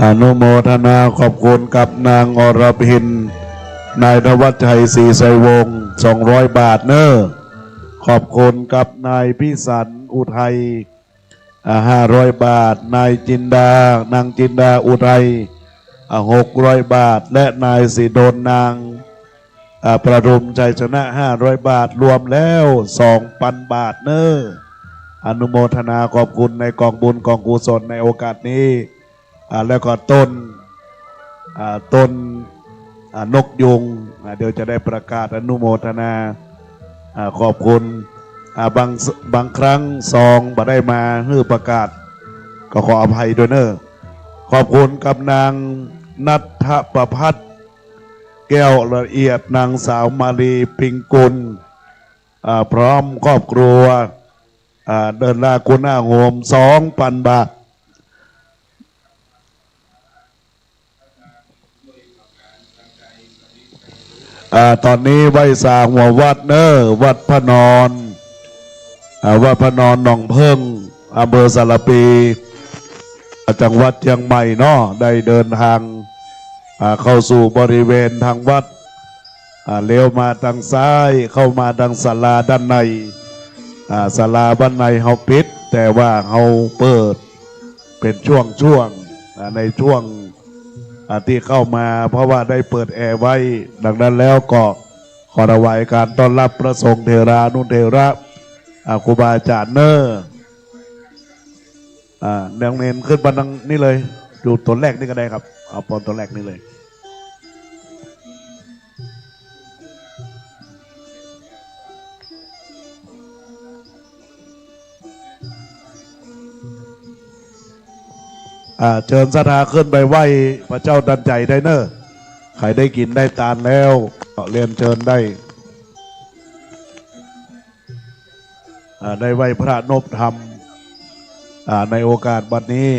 อนุโมทนาขอบคุณกับนางอรพินนายธวัชชัยศรีไสวงศ์200 บาทเนอะขอบคุณกับนายพิสันอุทัย500 บาทนายจินดานางจินดาอุทัย600 บาทและนายสิโดนนางประดุมชัยชนะ500 บาทรวมแล้ว 2,000 บาทเนอะอนุโมทนาขอบคุณในกองบุญกองกุศลในโอกาสนี้แล้วก็ต้นนกยุงเดี๋ยวจะได้ประกาศอนุโมทนาขอบคุณบางครั้งซองบ่ได้มาฮื้อประกาศก็ขออภัยด้วยเนอะขอบคุณกับนางนัทประพัฒน์แก้วละเอียดนางสาวมาลีปิงกุลพร้อมครอบครัวเดินลากุณาโฮม 2,000 บาทตอนนี้ไหว้สร้างหัววัดเนอวัดพระนอนวัดพระนอนหนองเพิ่งอำเภอสารปีจังหวัดเชียงใหม่เนาะได้เดินทางเข้าสู่บริเวณทางวัดเลี้ยวมาทางซ้ายเข้ามาทางศาลาด้านในศาลาบ้านในเฮาปิดแต่ว่าเฮาเปิดเป็นช่วงในช่วงที่เข้ามาเพราะว่าได้เปิดแอร์ไว้ดังนั้นแล้วก็ขอถวายการต้อนรับพระสงฆ์เทรานุเทระครูบาอาจารย์เนอเน้นขึ้นมาดังนี่เลยดูตัวแรกนี่ก็ได้ครับเอาปอนตัวแรกนี่เลยเชิญศรัทธาขึ้นไปไหว้พระเจ้าดันใจได้เนอะใครได้กินได้ทานแล้วเรียนเชิญได้ได้ไหว้พระนพธรรมในโอกาสบัดนี้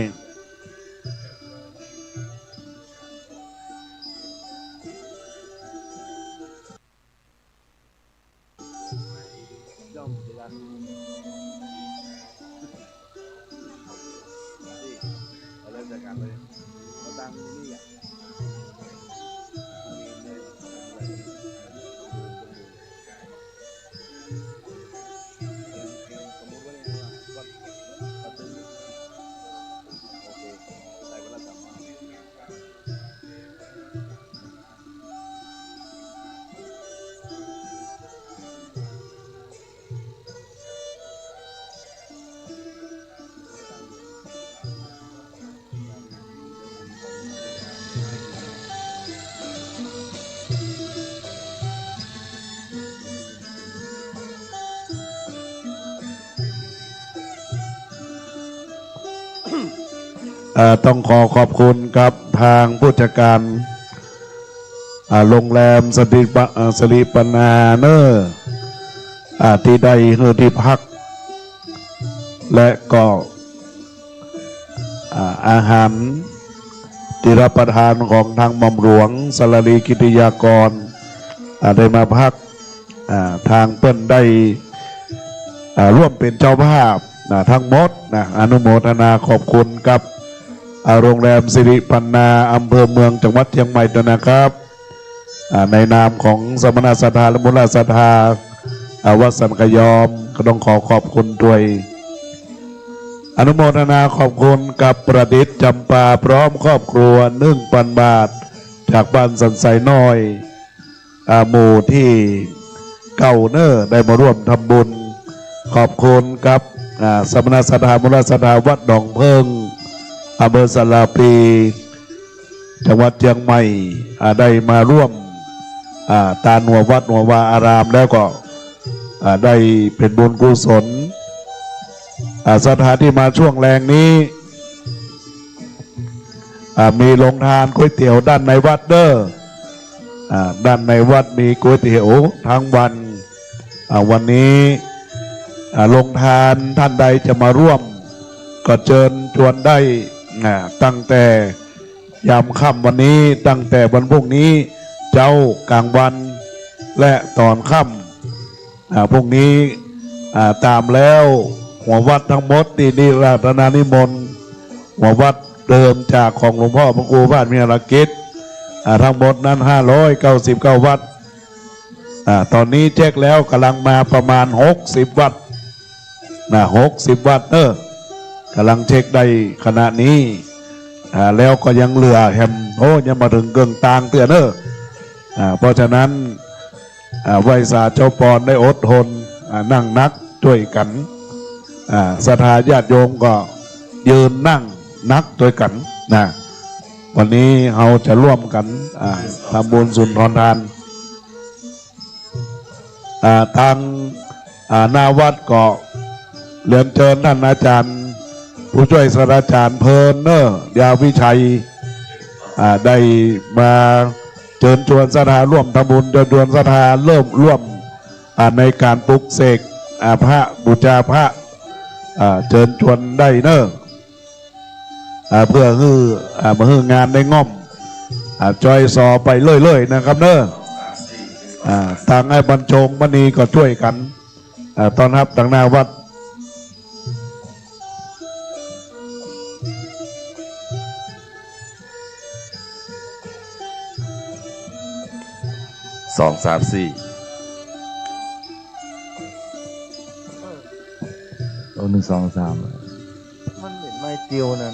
ต้องขอขอบคุณครับทางผู้จัดการโรงแรมสรีปนาเนอร์ที่ได้เฮือที่พักและก็อาหาร ที่รับประทานของทางหม่อมหลวงสรลีกิติยากรได้มาพักทางเปิ้นได้ร่วมเป็นเจ้าภาพทั้งหมดอนุโมทนาขอบคุณกับโรงแรมสิริพันนาอำเภอเมืองจังหวัดเชียงใหม่ด้วยนะครับในนามของสมณศรัทธาและมูลศรัทธาวัดสันกยอมก็ต้องขอบคุณด้วยอนุโมทนาขอบคุณกับประดิษฐ์จำปาพร้อมครอบครัว1,000 บาทจากบ้านสันไสน้อยหมู่ที่เก่าเนอร์ได้มาร่วมทำบุญขอบคุณกับสมณศรัทธามูลศรัทธาวัดหนองเพิงอำเภอสระปีจังหวัดเชียงใหม่ได้มาร่วมตาหนัววัดหนัววาอารามแล้วก็ได้เป็นบุญกุศลสถานที่มาช่วงแรงนี้มีโรงทานก๋วยเตี๋ยวด้านในวัดเด้อด้านในวัดมีก๋วยเตี๋ยวทั้งวันวันนี้โรงทานท่านใดจะมาร่วมก็เชิญชวนได้ตั้งแต่ยามค่ำวันนี้ตั้งแต่วันพรุ่งนี้เจ้ากลางวันและตอนค่ำพรุ่งนี้ตามแล้วหัววัดทั้งหมดนี่ราชนานิมนต์หัววัดเดิมจากของหลวงพ่อพระครูบ้านเมียรกิจทั้งหมดนั้น599 วัดตอนนี้เช็คแล้วกำลังมาประมาณ60 วัด60 วัดกำลังเช็คได้ขณะนี้แล้วก็ยังเหลือแฮมยังมาถึงเกิงตางเตือนเพราะฉะนั้นไหวสาเจ้าปอนได้อดทนนั่งนักช่วยกันศรัทธาญาติโยมก็ยืนนั่งนักด้วยกันวันนี้เราจะร่วมกันทำบุญสุนทรทานทางหน้าวัดก็เรียนเชิญท่านอาจารย์ผู้ช่วยศาสตราจารย์เพลินยาวิชัยได้มาเชิญชวนศรัทธาร่วมทำบุญเชิญชวนศรัทธาเริ่มร่วมในการปลุกเสกพระบูชาพระเชิญชวนได้เพื่อมาฮืองานได้ง่อมจอยสอไปเรื่อยๆนะครับทางไอ้บรรจงมณีก็ช่วยกันตอนรับทางหน้าวัด2 3 41 2 3มันเหมือนไม้ติวนะ